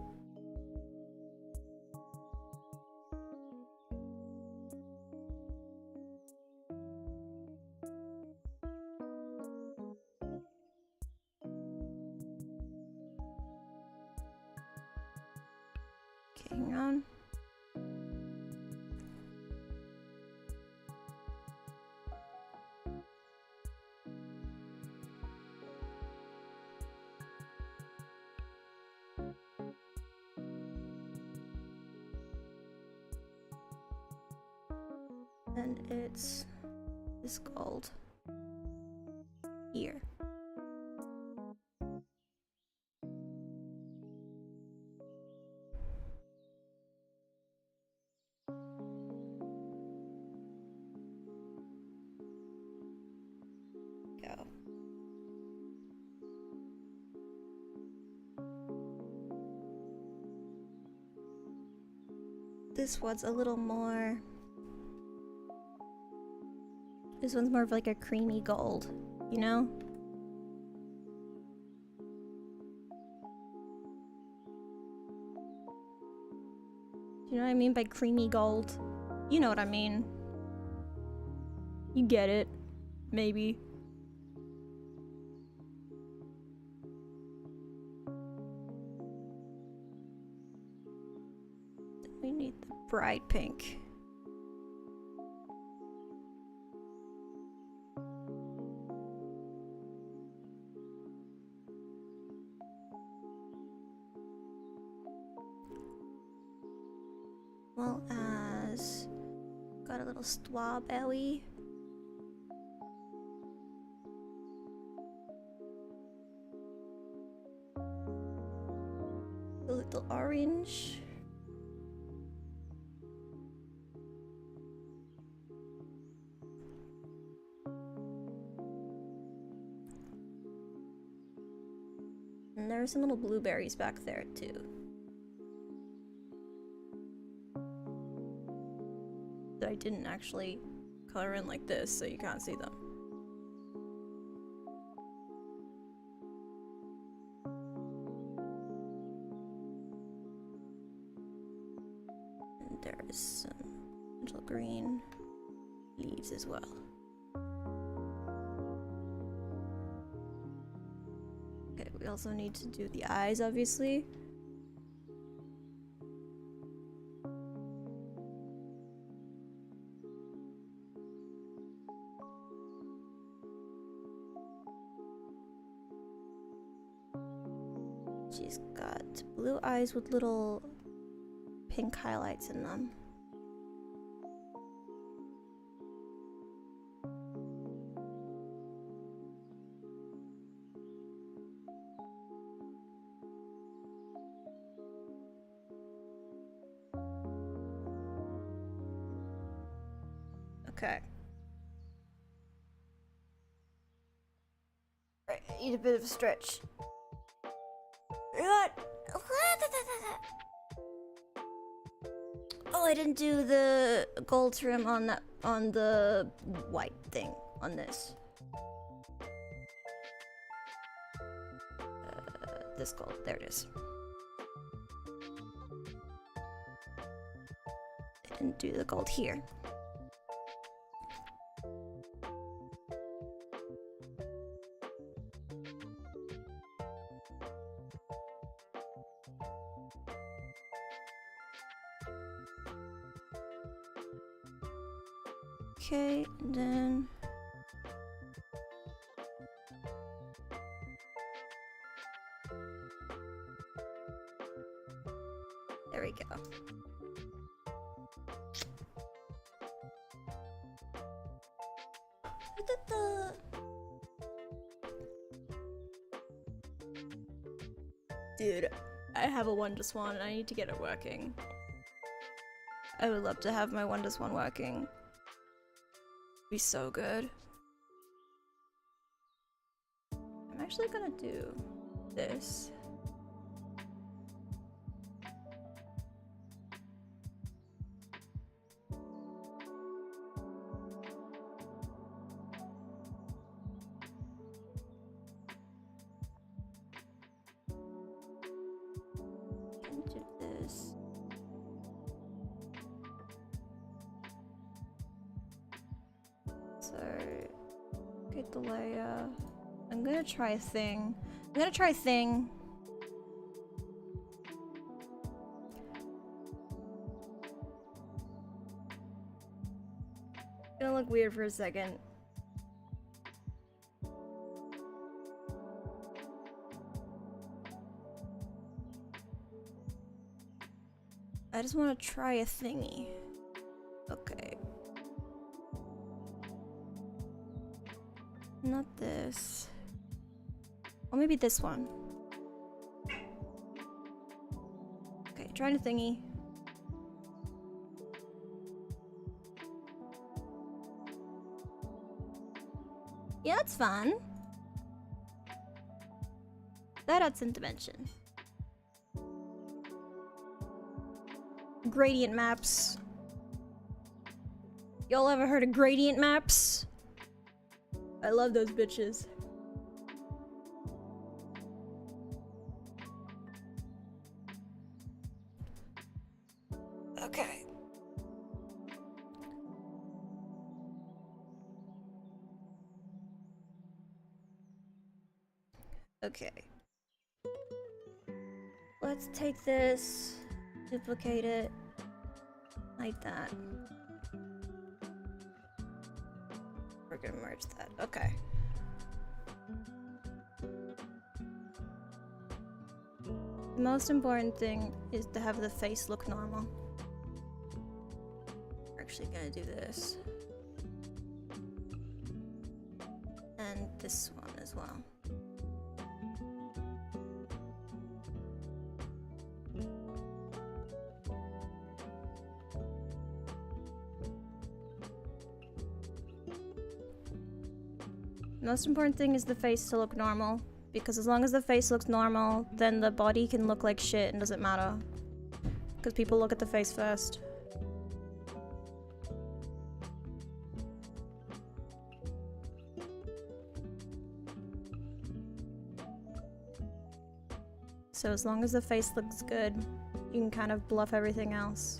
Okay, hang on. And it's this gold here. Go. This one's a little more. This one's more of like a creamy gold, you know? Do you know what I mean by creamy gold? You know what I mean. You get it. Maybe. We need the bright pink. Well as got a little strawberry. A little orange. And there's some little blueberries back there too. That I didn't actually color in like this, so you can't see them. And there's some little green leaves as well. Okay, we also need to do the eyes, obviously. She's got blue eyes with little pink highlights in them. Okay. Right, I need a bit of a stretch. Oh, I didn't do the gold trim on that, on the white thing on this. This gold, there it is. Didn't do the gold here. Okay, and then there we go. Dude, I have a one-to-swan and I need to get it working. I would love to have my one-to-swan working. Be so good. I'm actually gonna do this. Can do this. So, get the layer. I'm gonna try a thing. I'm gonna try a thing. It's gonna look weird for a second. I just want to try a thingy. Okay. Not this. Or maybe this one. Okay, trying a thingy. Yeah, that's fun. That adds some dimension. Gradient maps. Y'all ever heard of gradient maps? I love those bitches. Okay. Okay. Let's take this, duplicate it, like that. We're gonna merge that. Okay. The most important thing is to have the face look normal. We're actually gonna do this. And this one as well. The most important thing is the face to look normal, because as long as the face looks normal, then the body can look like shit and doesn't matter. Because people look at the face first. So as long as the face looks good, you can kind of bluff everything else.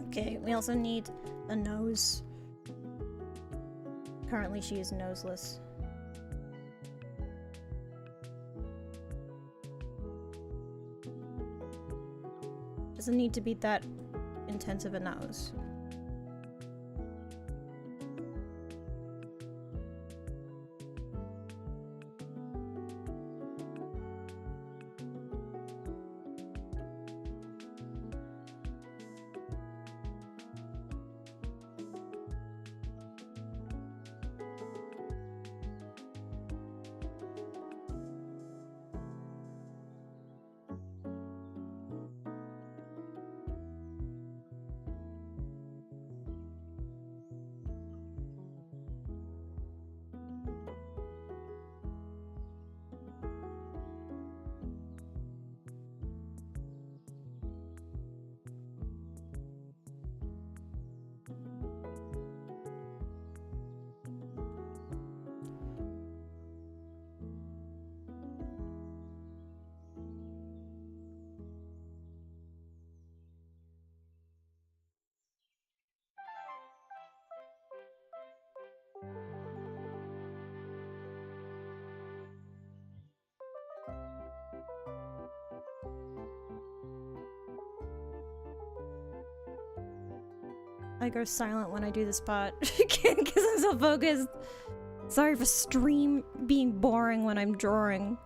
Okay, we also need a nose. Currently she is noseless. Doesn't need to be that intensive a nose. I go silent when I do this part because I'm so focused. Sorry for stream being boring when I'm drawing.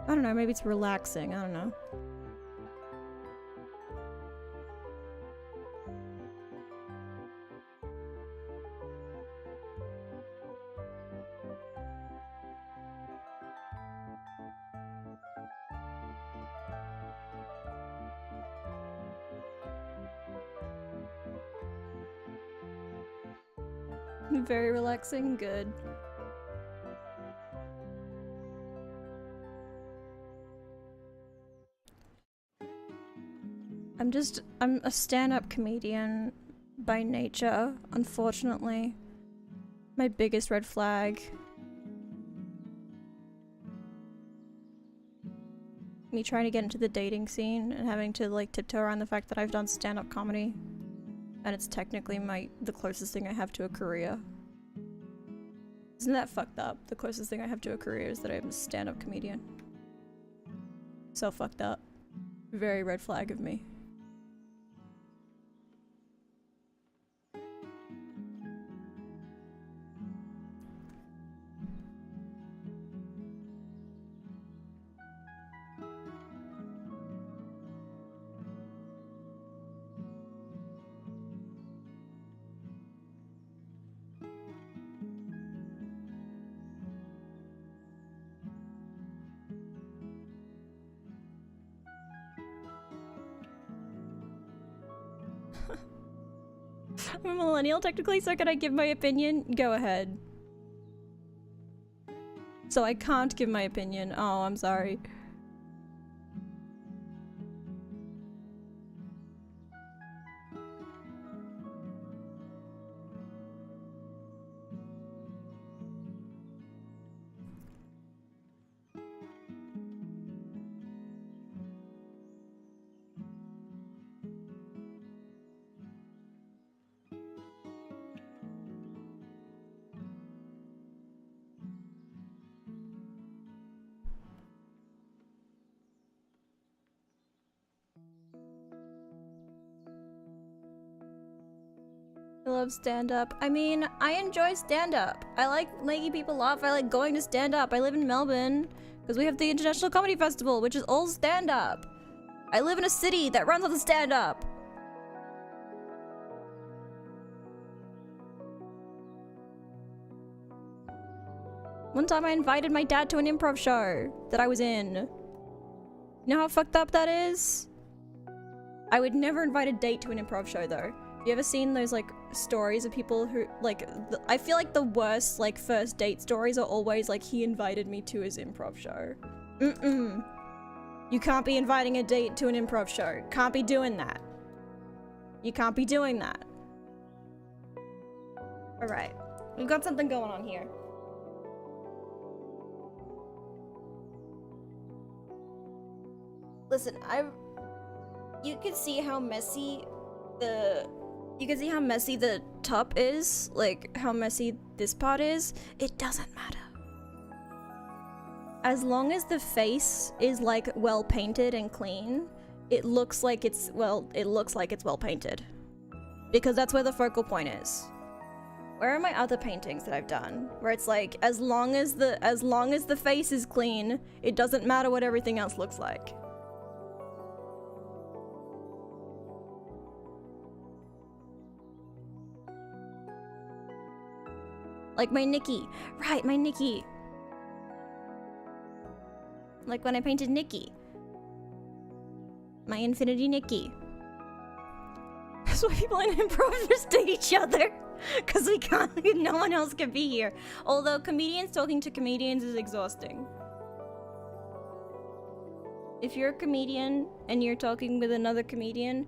I don't know, maybe it's relaxing, I don't know. Very relaxing, good. I'm a stand-up comedian by nature, unfortunately. My biggest red flag. Me trying to get into the dating scene and having to like tiptoe around the fact that I've done stand-up comedy. And it's technically the closest thing I have to a career. Isn't that fucked up? The closest thing I have to a career is that I'm a stand-up comedian. So fucked up. Very red flag of me. I'm a millennial technically, so can I give my opinion? Go ahead. So I can't give my opinion. Oh, I'm sorry. I love stand-up. I mean, I enjoy stand-up. I like making people laugh. I like going to stand-up. I live in Melbourne because we have the International Comedy Festival, which is all stand-up. I live in a city that runs on the stand-up. One time I invited my dad to an improv show that I was in. You know how fucked up that is? I would never invite a date to an improv show though. You ever seen those like stories of people who like I feel like the worst like first date stories are always like he invited me to his improv show. You can't be inviting a date to an improv show. Can't be doing that. You can't be doing that. Alright. We've got something going on here. Listen, you can see how messy the top is, like how messy this part is. It doesn't matter. As long as the face is like well painted and clean, it looks like it's well painted. Because that's where the focal point is. Where are my other paintings that I've done? Where it's like, as long as the face is clean, it doesn't matter what everything else looks like. Like my Nikki. Right, my Nikki. Like when I painted Nikki. My Infinity Nikki. That's why people in improv just date each other. Because we can't, no one else can be here. Although comedians talking to comedians is exhausting. If you're a comedian and you're talking with another comedian,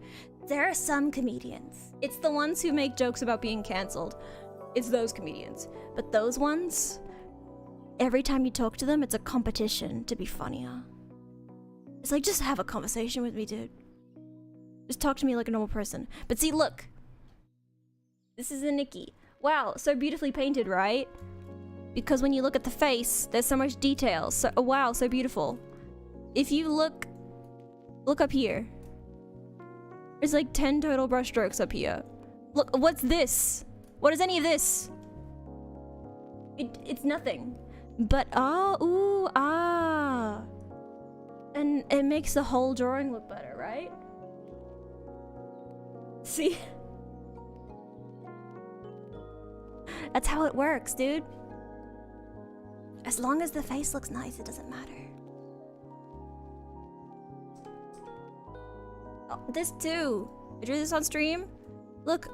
there are some comedians. It's the ones who make jokes about being cancelled. It's those comedians. But those ones, every time you talk to them, it's a competition to be funnier. It's like, just have a conversation with me, dude. Just talk to me like a normal person. But see, look. This is a Nikki. Wow, so beautifully painted, right? Because when you look at the face, there's so much detail. So, oh, wow, so beautiful. If you look up here. There's like 10 total brush strokes up here. Look, what's this? What is any of this? It's nothing. But, and it makes the whole drawing look better, right? See? That's how it works, dude. As long as the face looks nice, it doesn't matter. Oh, this too. I drew this on stream. Look,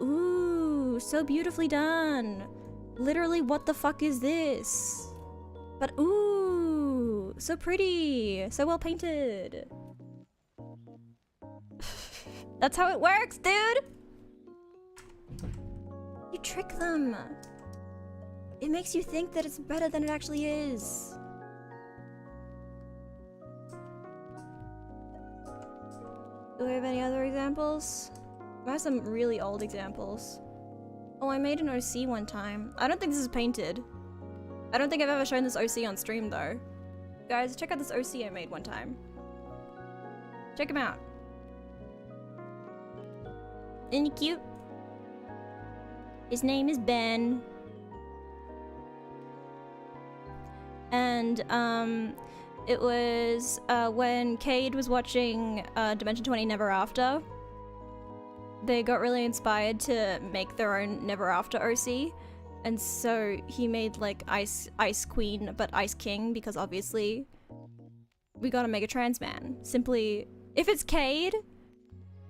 ooh, so beautifully done. Literally, what the fuck is this? But ooh, so pretty, so well painted. That's how it works, dude. You trick them. It makes you think that it's better than it actually is. Do I have any other examples? I have some really old examples. Oh, I made an OC one time. I don't think this is painted. I don't think I've ever shown this OC on stream though. Guys, check out this OC I made one time. Check him out. Isn't he cute? His name is Ben. And it was when Cade was watching Dimension 20 Never After. They got really inspired to make their own Never After OC. And so he made like Ice Queen, but Ice King, because obviously we gotta make a trans man. Simply, if it's Cade,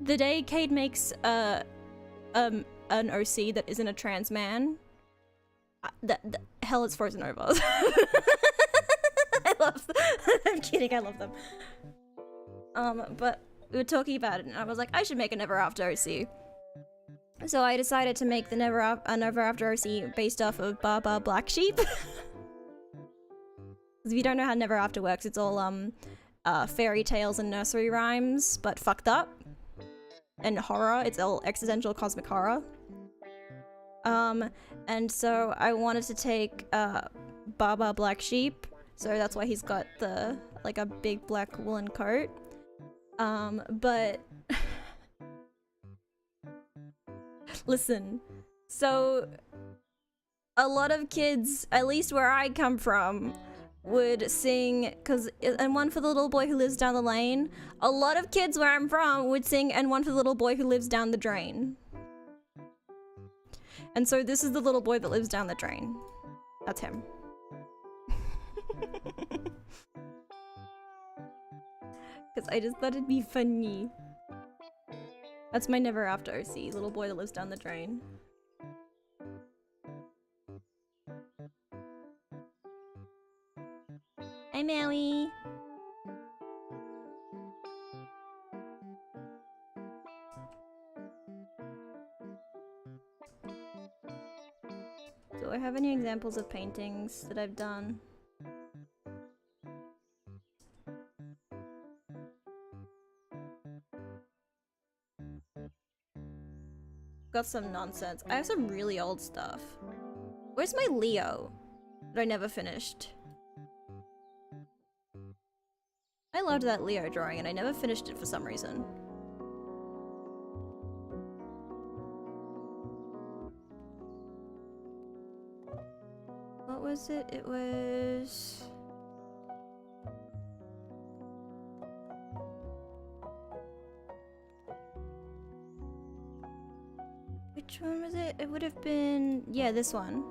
the day Cade makes an OC that isn't a trans man, hell is frozen over. I'm kidding, I love them. But we were talking about it and I was like, I should make a Never After OC. So I decided to make the Never After OC based off of Baba Black Sheep. Because if you don't know how Never After works, it's all fairy tales and nursery rhymes, but fucked up. And horror, it's all existential cosmic horror. And so I wanted to take Baba Black Sheep, so that's why he's got the like a big black woolen coat. But listen, so a lot of kids, at least where I come from, would sing, and one for the little boy who lives down the lane. A lot of kids where I'm from would sing, and one for the little boy who lives down the drain. And so this is the little boy that lives down the drain. That's him. Because I just thought it'd be funny. That's my Never After OC, little boy that lives down the drain. Hi, Maui. Do I have any examples of paintings that I've done? Got some nonsense. I have some really old stuff. Where's my Leo that I never finished? I loved that Leo drawing and I never finished it for some reason. What was it? It was... Which one was it? It would have been... Yeah, this one.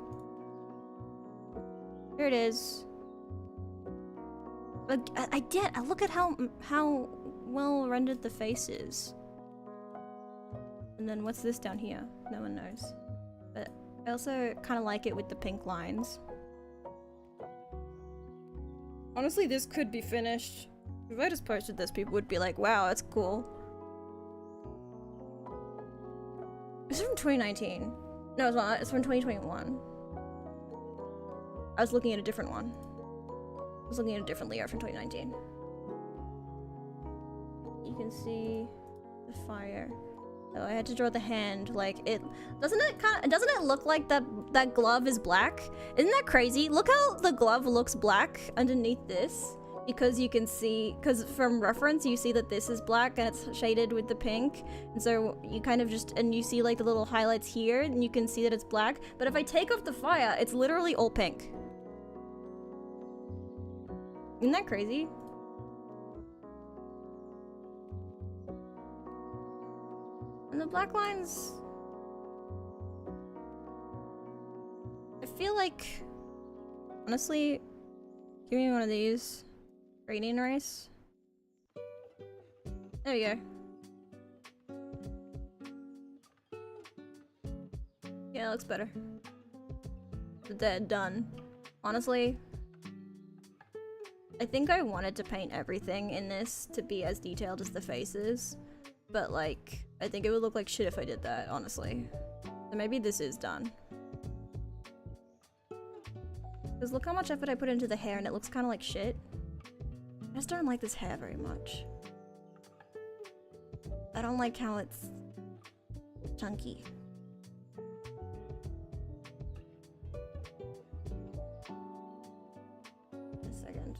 Here it is. But I did. Look at how well rendered the face is. And then what's this down here? No one knows. But I also kind of like it with the pink lines. Honestly, this could be finished. If I just posted this, people would be like, wow, that's cool. This is from 2019. No, it's not. It's from 2021. I was looking at a different one. I was looking at a different Leo from 2019. You can see the fire. So I had to draw the hand like it. Doesn't it look like that glove is black? Isn't that crazy? Look how the glove looks black underneath this. Because you can see, because from reference you see that this is black and it's shaded with the pink, and so you kind of just, and you see like the little highlights here and you can see that it's black, but if I take off the fire it's literally all pink. Isn't that crazy? And the black lines, I feel like, honestly, give me one of these. Gradient erase. There we go. Yeah, it looks better. Done. Honestly, I think I wanted to paint everything in this to be as detailed as the faces, but like, I think it would look like shit if I did that, honestly. So maybe this is done. Because look how much effort I put into the hair and it looks kind of like shit. I just don't like this hair very much. I don't like how it's chunky. A second.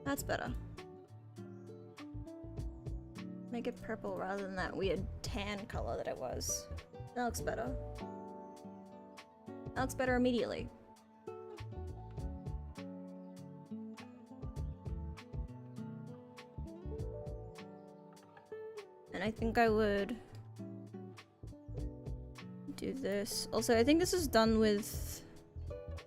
That's better. Make it purple rather than that weird tan color that it was. That looks better. That looks better immediately. And I think I would do this. Also, I think this is done with...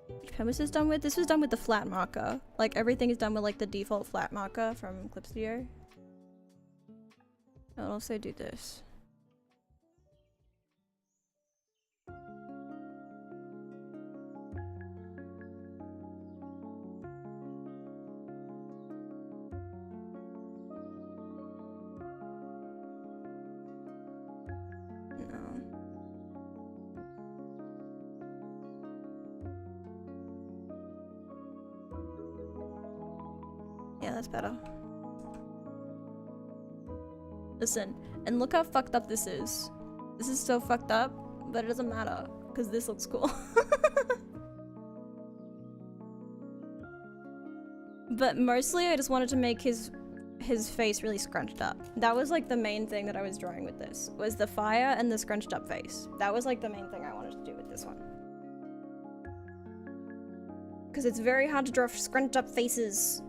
Which pen was this done with? This was done with the flat marker. Like, everything is done with like the default flat marker from Clip Studio. I'll also do this. That's better. Listen, and look how fucked up this is. This is so fucked up, but it doesn't matter, because this looks cool. But mostly I just wanted to make his face really scrunched up. That was like the main thing that I was drawing with this, was the fire and the scrunched up face. That was like the main thing I wanted to do with this one. Because it's very hard to draw scrunched up faces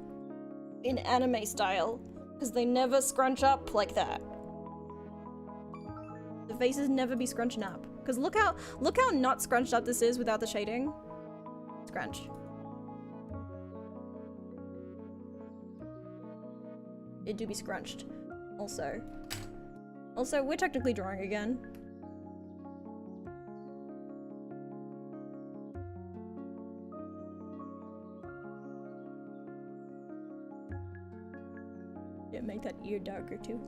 in anime style, because they never scrunch up like that. The faces never be scrunching up. Because look how not scrunched up this is without the shading. Scrunch. It do be scrunched. Also, we're technically drawing again. Yeah, make that ear darker too.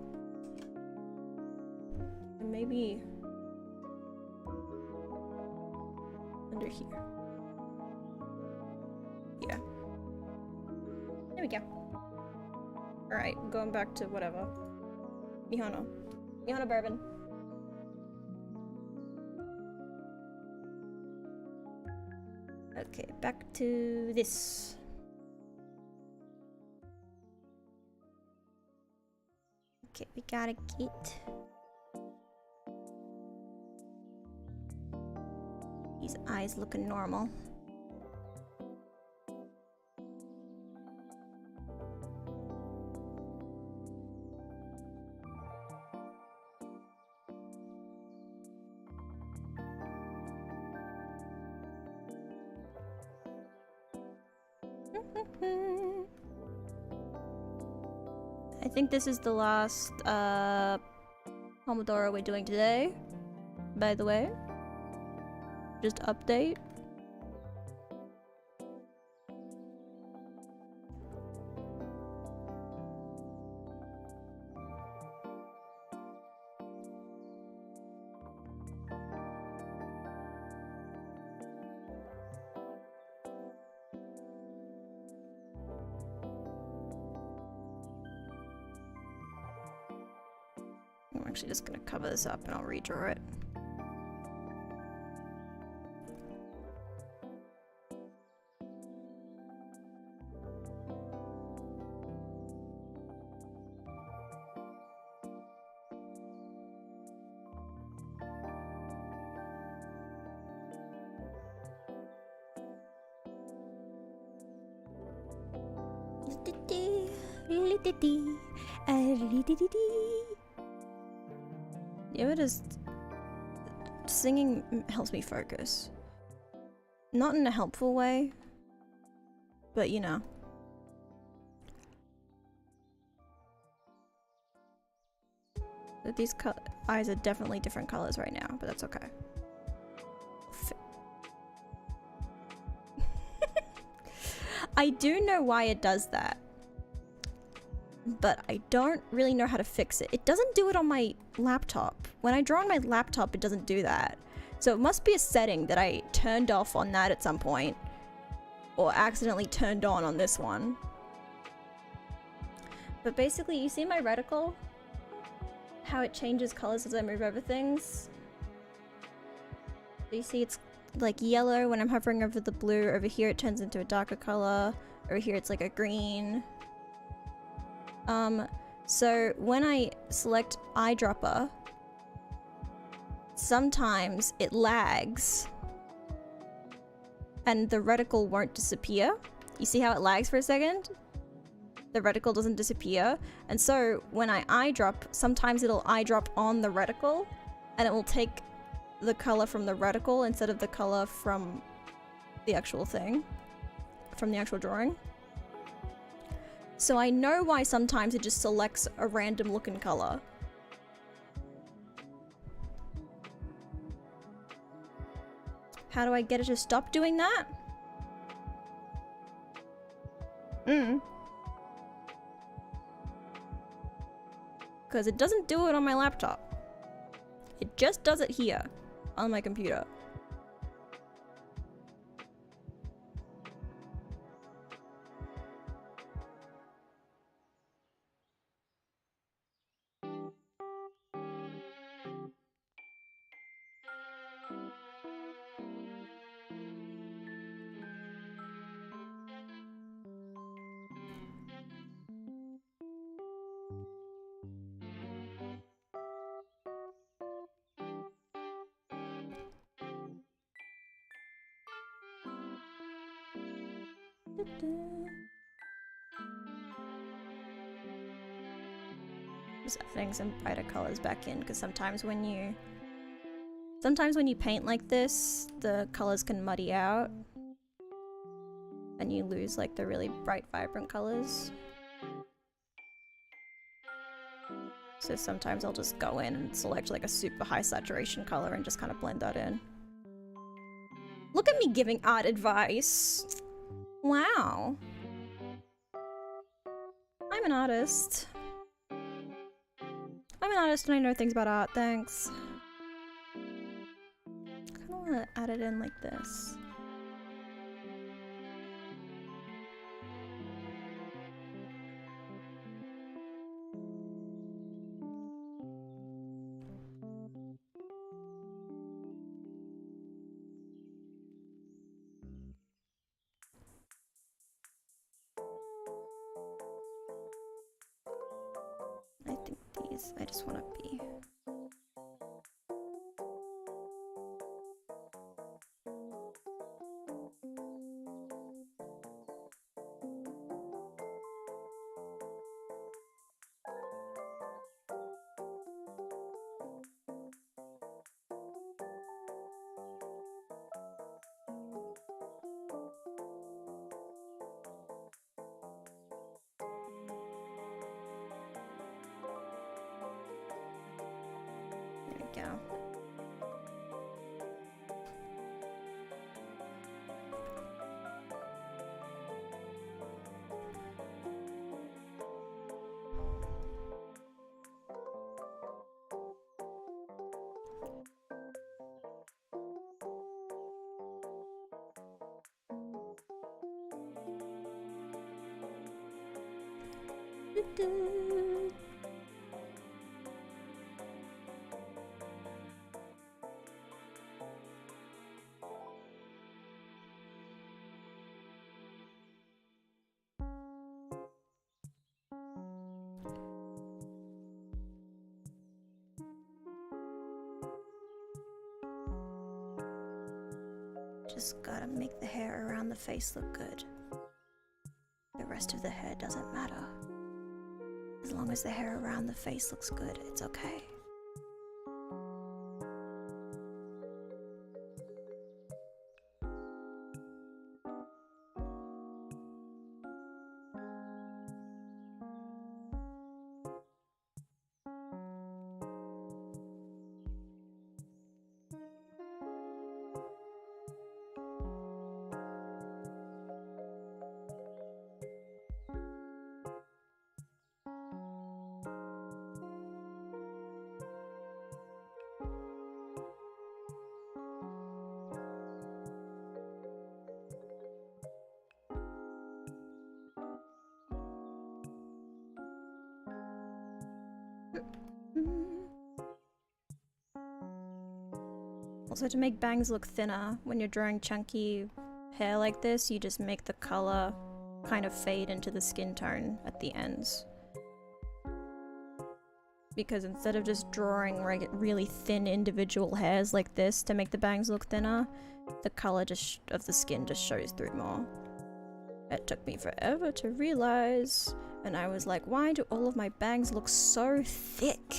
And maybe under here. Yeah. There we go. Alright, going back to whatever. Mihono. Mihono bourbon. Okay, back to this. Okay, we gotta get these eyes looking normal. I think this is the last Pomodoro we're doing today, by the way. Just update. I'm actually just gonna cover this up and I'll redraw it. Yeah, just singing helps me focus. Not in a helpful way, but you know. These eyes are definitely different colors right now, but that's okay. I do know why it does that, but I don't really know how to fix it. It doesn't do it on my laptop. When I draw on my laptop, it doesn't do that. So it must be a setting that I turned off on that at some point, or accidentally turned on this one. But basically, you see my reticle? How it changes colors as I move over things? So you see it's like yellow when I'm hovering over the blue. Over here it turns into a darker color. Over here it's like a green. So when I select eyedropper, sometimes it lags and the reticle won't disappear. You see how it lags for a second? The reticle doesn't disappear. And so when I eyedrop, sometimes it'll eyedrop on the reticle and it will take the color from the reticle instead of the color from the actual thing, from the actual drawing. So I know why sometimes it just selects a random looking color. How do I get it to stop doing that? Because it doesn't do it on my laptop. It just does it here on my computer. Just adding some brighter colors back in, because sometimes when you paint like this, the colors can muddy out and you lose like the really bright, vibrant colors. So sometimes I'll just go in and select like a super high saturation color and just kind of blend that in. Look at me giving art advice. Wow. I'm an artist. I'm an artist and I know things about art, thanks. I kinda wanna add it in like this. I think these, I just want to be. There we go. Doo-doo. Just gotta make the hair around the face look good. The rest of the hair doesn't matter. As long as the hair around the face looks good, it's okay. Also, to make bangs look thinner, when you're drawing chunky hair like this, you just make the color kind of fade into the skin tone at the ends. Because instead of just drawing really thin individual hairs like this to make the bangs look thinner, the color of the skin just shows through more. It took me forever to realize, and I was like, why do all of my bangs look so thick?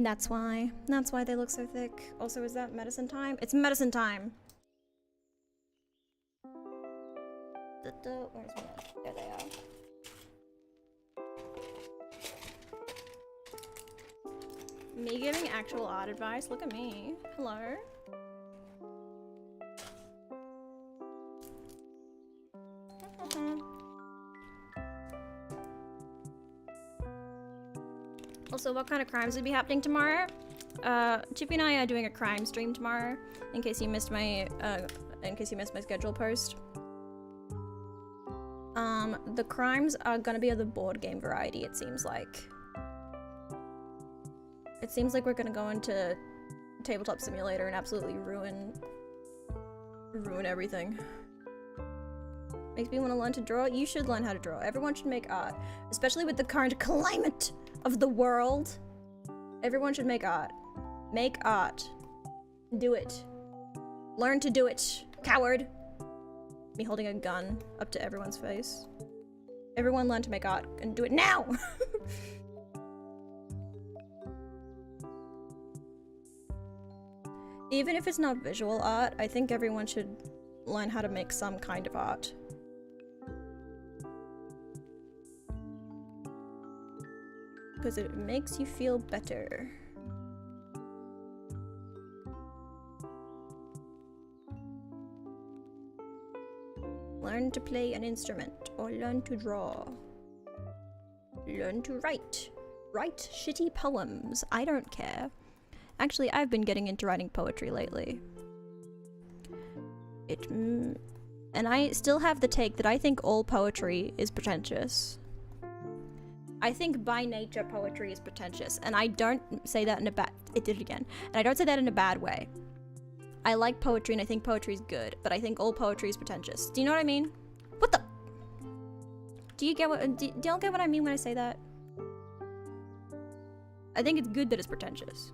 That's why they look so thick. Also, is that medicine time? It's medicine time! Where's my... There they are. Me giving actual art advice? Look at me. Hello? Also, what kind of crimes would be happening tomorrow? Chippy and I are doing a crime stream tomorrow, in case you missed my schedule post. The crimes are gonna be of the board game variety, it seems like. It seems like we're gonna go into Tabletop Simulator and absolutely ruin everything. Makes me want to learn to draw. You should learn how to draw. Everyone should make art, especially with the current climate of the world. Everyone should make art. Make art. Do it. Learn to do it, coward. Me holding a gun up to everyone's face. Everyone learn to make art and do it now! Even if it's not visual art, I think everyone should learn how to make some kind of art. Because it makes you feel better. Learn to play an instrument, or learn to draw. Learn to write. Write shitty poems. I don't care. Actually, I've been getting into writing poetry lately. And I still have the take that I think all poetry is pretentious. I think by nature poetry is pretentious, and I don't say that in a bad— it did it again. And I don't say that in a bad way. I like poetry and I think poetry is good, but I think all poetry is pretentious. Do you know what I mean? What the— do you get what— do y'all get what I mean when I say that? I think it's good that it's pretentious.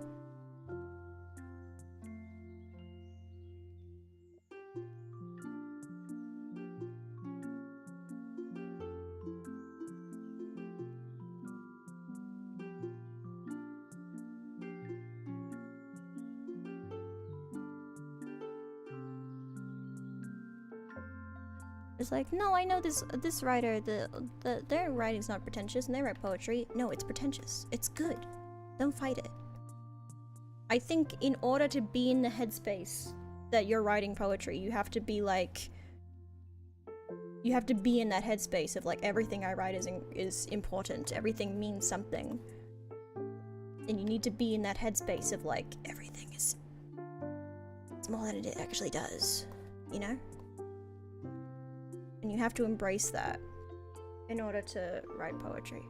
It's like, no, I know this writer, their writing's not pretentious and they write poetry. No, it's pretentious. It's good. Don't fight it. I think in order to be in the headspace that you're writing poetry, you have to be like— you have to be in that headspace of like, everything I write is important. Everything means something. And you need to be in that headspace of like, everything is— it's more than it actually does. You know? And you have to embrace that in order to write poetry.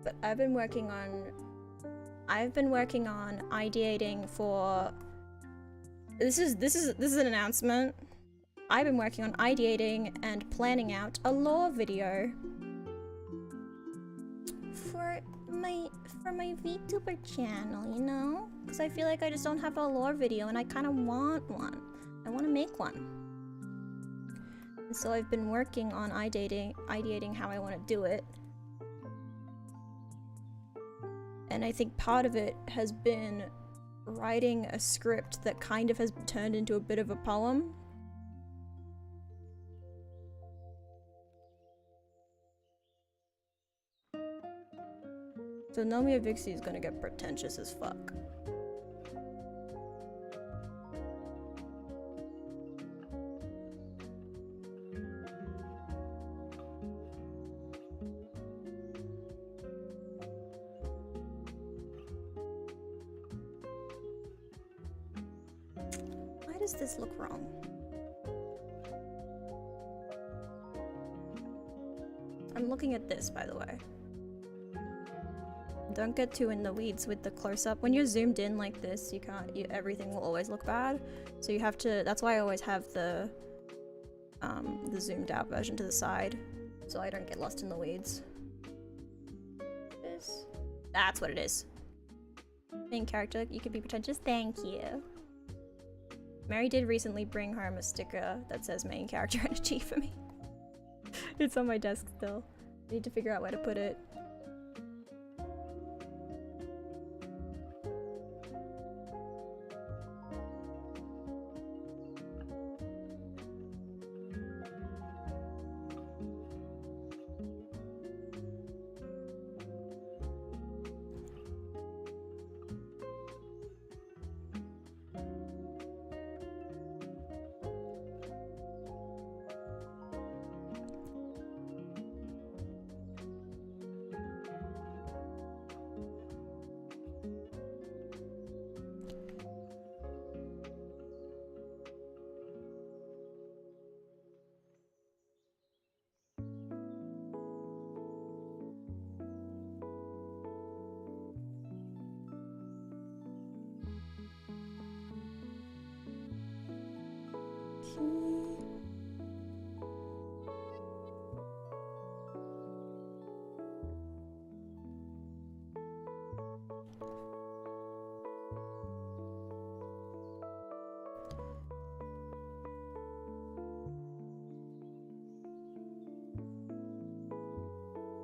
But I've been working on ideating for— this is an announcement. I've been working on ideating and planning out a lore video for my VTuber channel, you know? Because I feel like I just don't have a lore video and I kind of want one. I want to make one. And so I've been working on ideating how I want to do it. And I think part of it has been writing a script that kind of has turned into a bit of a poem. So Nomia Vixie is gonna get pretentious as fuck. Why does this look wrong? I'm looking at this, by the way. Don't get too in the weeds with the close-up. When you're zoomed in like this, you can't— everything will always look bad. So you have to— that's why I always have the zoomed out version to the side, so I don't get lost in the weeds. That's what it is. Main character, you could be pretentious. Thank you. Mary did recently bring home a sticker that says main character energy for me. It's on my desk still. I need to figure out where to put it.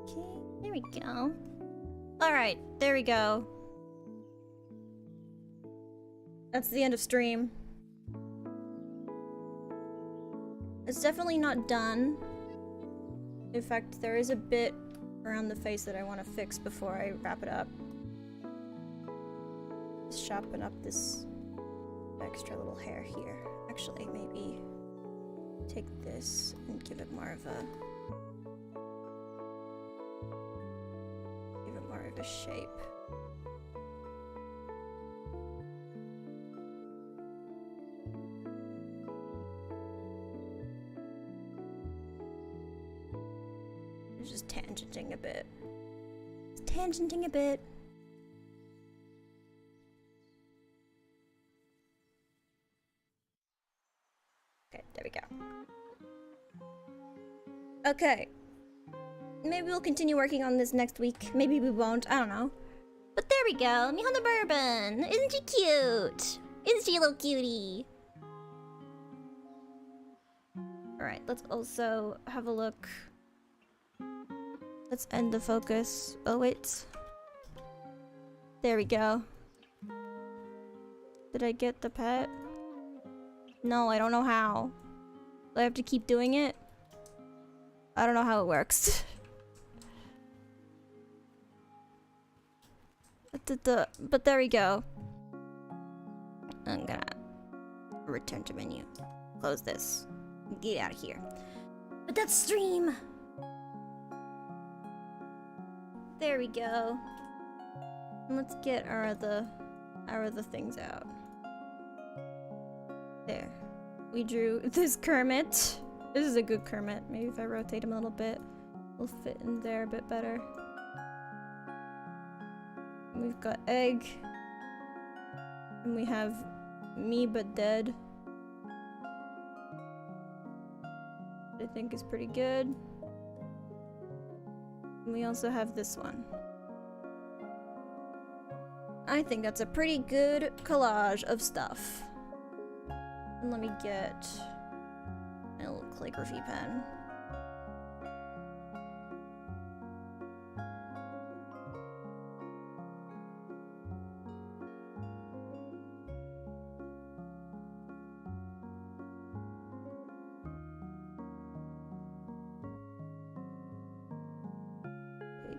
Okay, there we go. Alright, there we go. That's the end of stream. It's definitely not done. In fact, there is a bit around the face that I want to fix before I wrap it up. Just sharpen up this extra little hair here. Actually, maybe take this and give it more of a shape. It's just tangenting a bit. It's tangenting a bit. Okay, there we go. Okay. Maybe we'll continue working on this next week. Maybe we won't. I don't know. But there we go. Miho the Bourbon. Isn't she cute? Isn't she a little cutie? Alright, let's also have a look. Let's end the focus. Oh, wait. There we go. Did I get the pet? No, I don't know how. Do I have to keep doing it? I don't know how it works. But there we go. I'm gonna return to menu. Close this. Get out of here. But that's stream! There we go. And let's get our other things out. There. We drew this Kermit. This is a good Kermit. Maybe if I rotate him a little bit, he'll fit in there a bit better. We've got Egg. And we have Me But Dead. I think is pretty good. And we also have this one. I think that's a pretty good collage of stuff. And let me get a little calligraphy pen.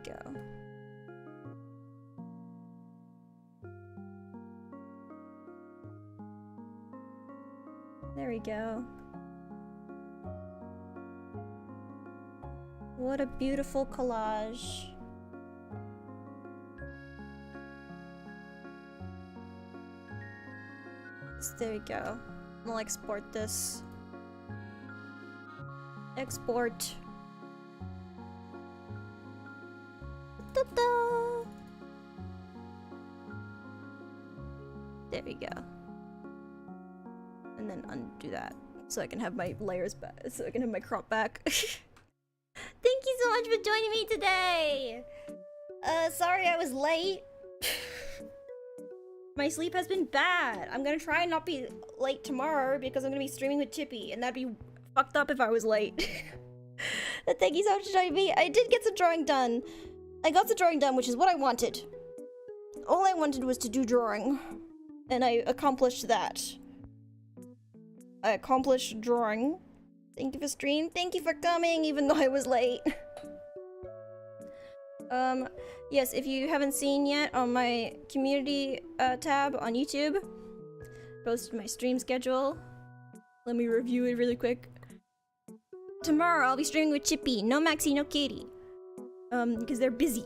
Go. There we go. What a beautiful collage. So there we go. I'll export this. Export. Ta-da! There we go. And then undo that so I can have my layers back, so I can have my crop back. Thank you so much for joining me today! Sorry I was late. My sleep has been bad. I'm gonna try and not be late tomorrow because I'm gonna be streaming with Chippy, and that'd be fucked up if I was late. But thank you so much for joining me. I did get some drawing done. I got the drawing done, which is what I wanted. All I wanted was to do drawing. And I accomplished that. I accomplished drawing. Thank you for stream. Thank you for coming, even though I was late. Yes, if you haven't seen yet, on my community tab on YouTube, posted my stream schedule. Let me review it really quick. Tomorrow I'll be streaming with Chippy. No Maxie, no Katie. Because they're busy.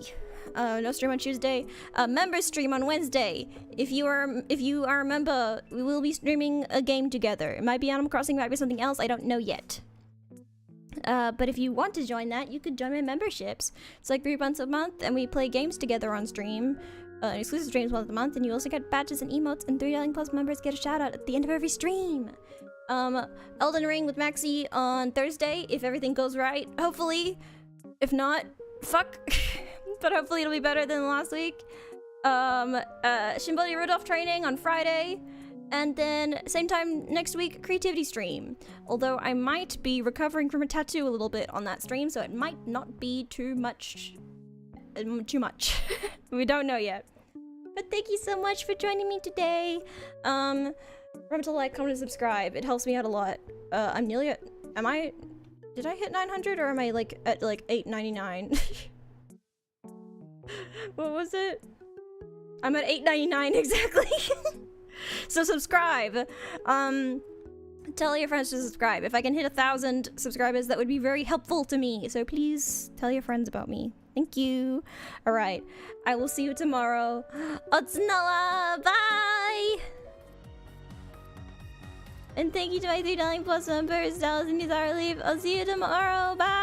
No stream on Tuesday. Member stream on Wednesday. If you are a member, we will be streaming a game together. It might be Animal Crossing, it might be something else, I don't know yet. But if you want to join that, you could join my memberships. It's like 3 months a month, and we play games together on stream. Exclusive streams once a month, and you also get badges and emotes, and 3 Plus members get a shout out at the end of every stream. Elden Ring with Maxie on Thursday, if everything goes right, hopefully. If not, fuck. But hopefully it'll be better than last week. Shimbodi Rudolph training on Friday. And then, same time next week, creativity stream. Although I might be recovering from a tattoo a little bit on that stream, so it might not be too much. We don't know yet. But thank you so much for joining me today. Remember to like, comment, and subscribe. It helps me out a lot. I'm nearly at... Did I hit 900 or am I like at like 899? What was it? I'm at 899 exactly. So subscribe. Tell your friends to subscribe. If I can hit 1,000 subscribers, that would be very helpful to me. So please tell your friends about me. Thank you. All right. I will see you tomorrow. Otsunawa. Bye. And thank you to my $3 plus members, Dallas and Desire Leave. I'll see you tomorrow. Bye.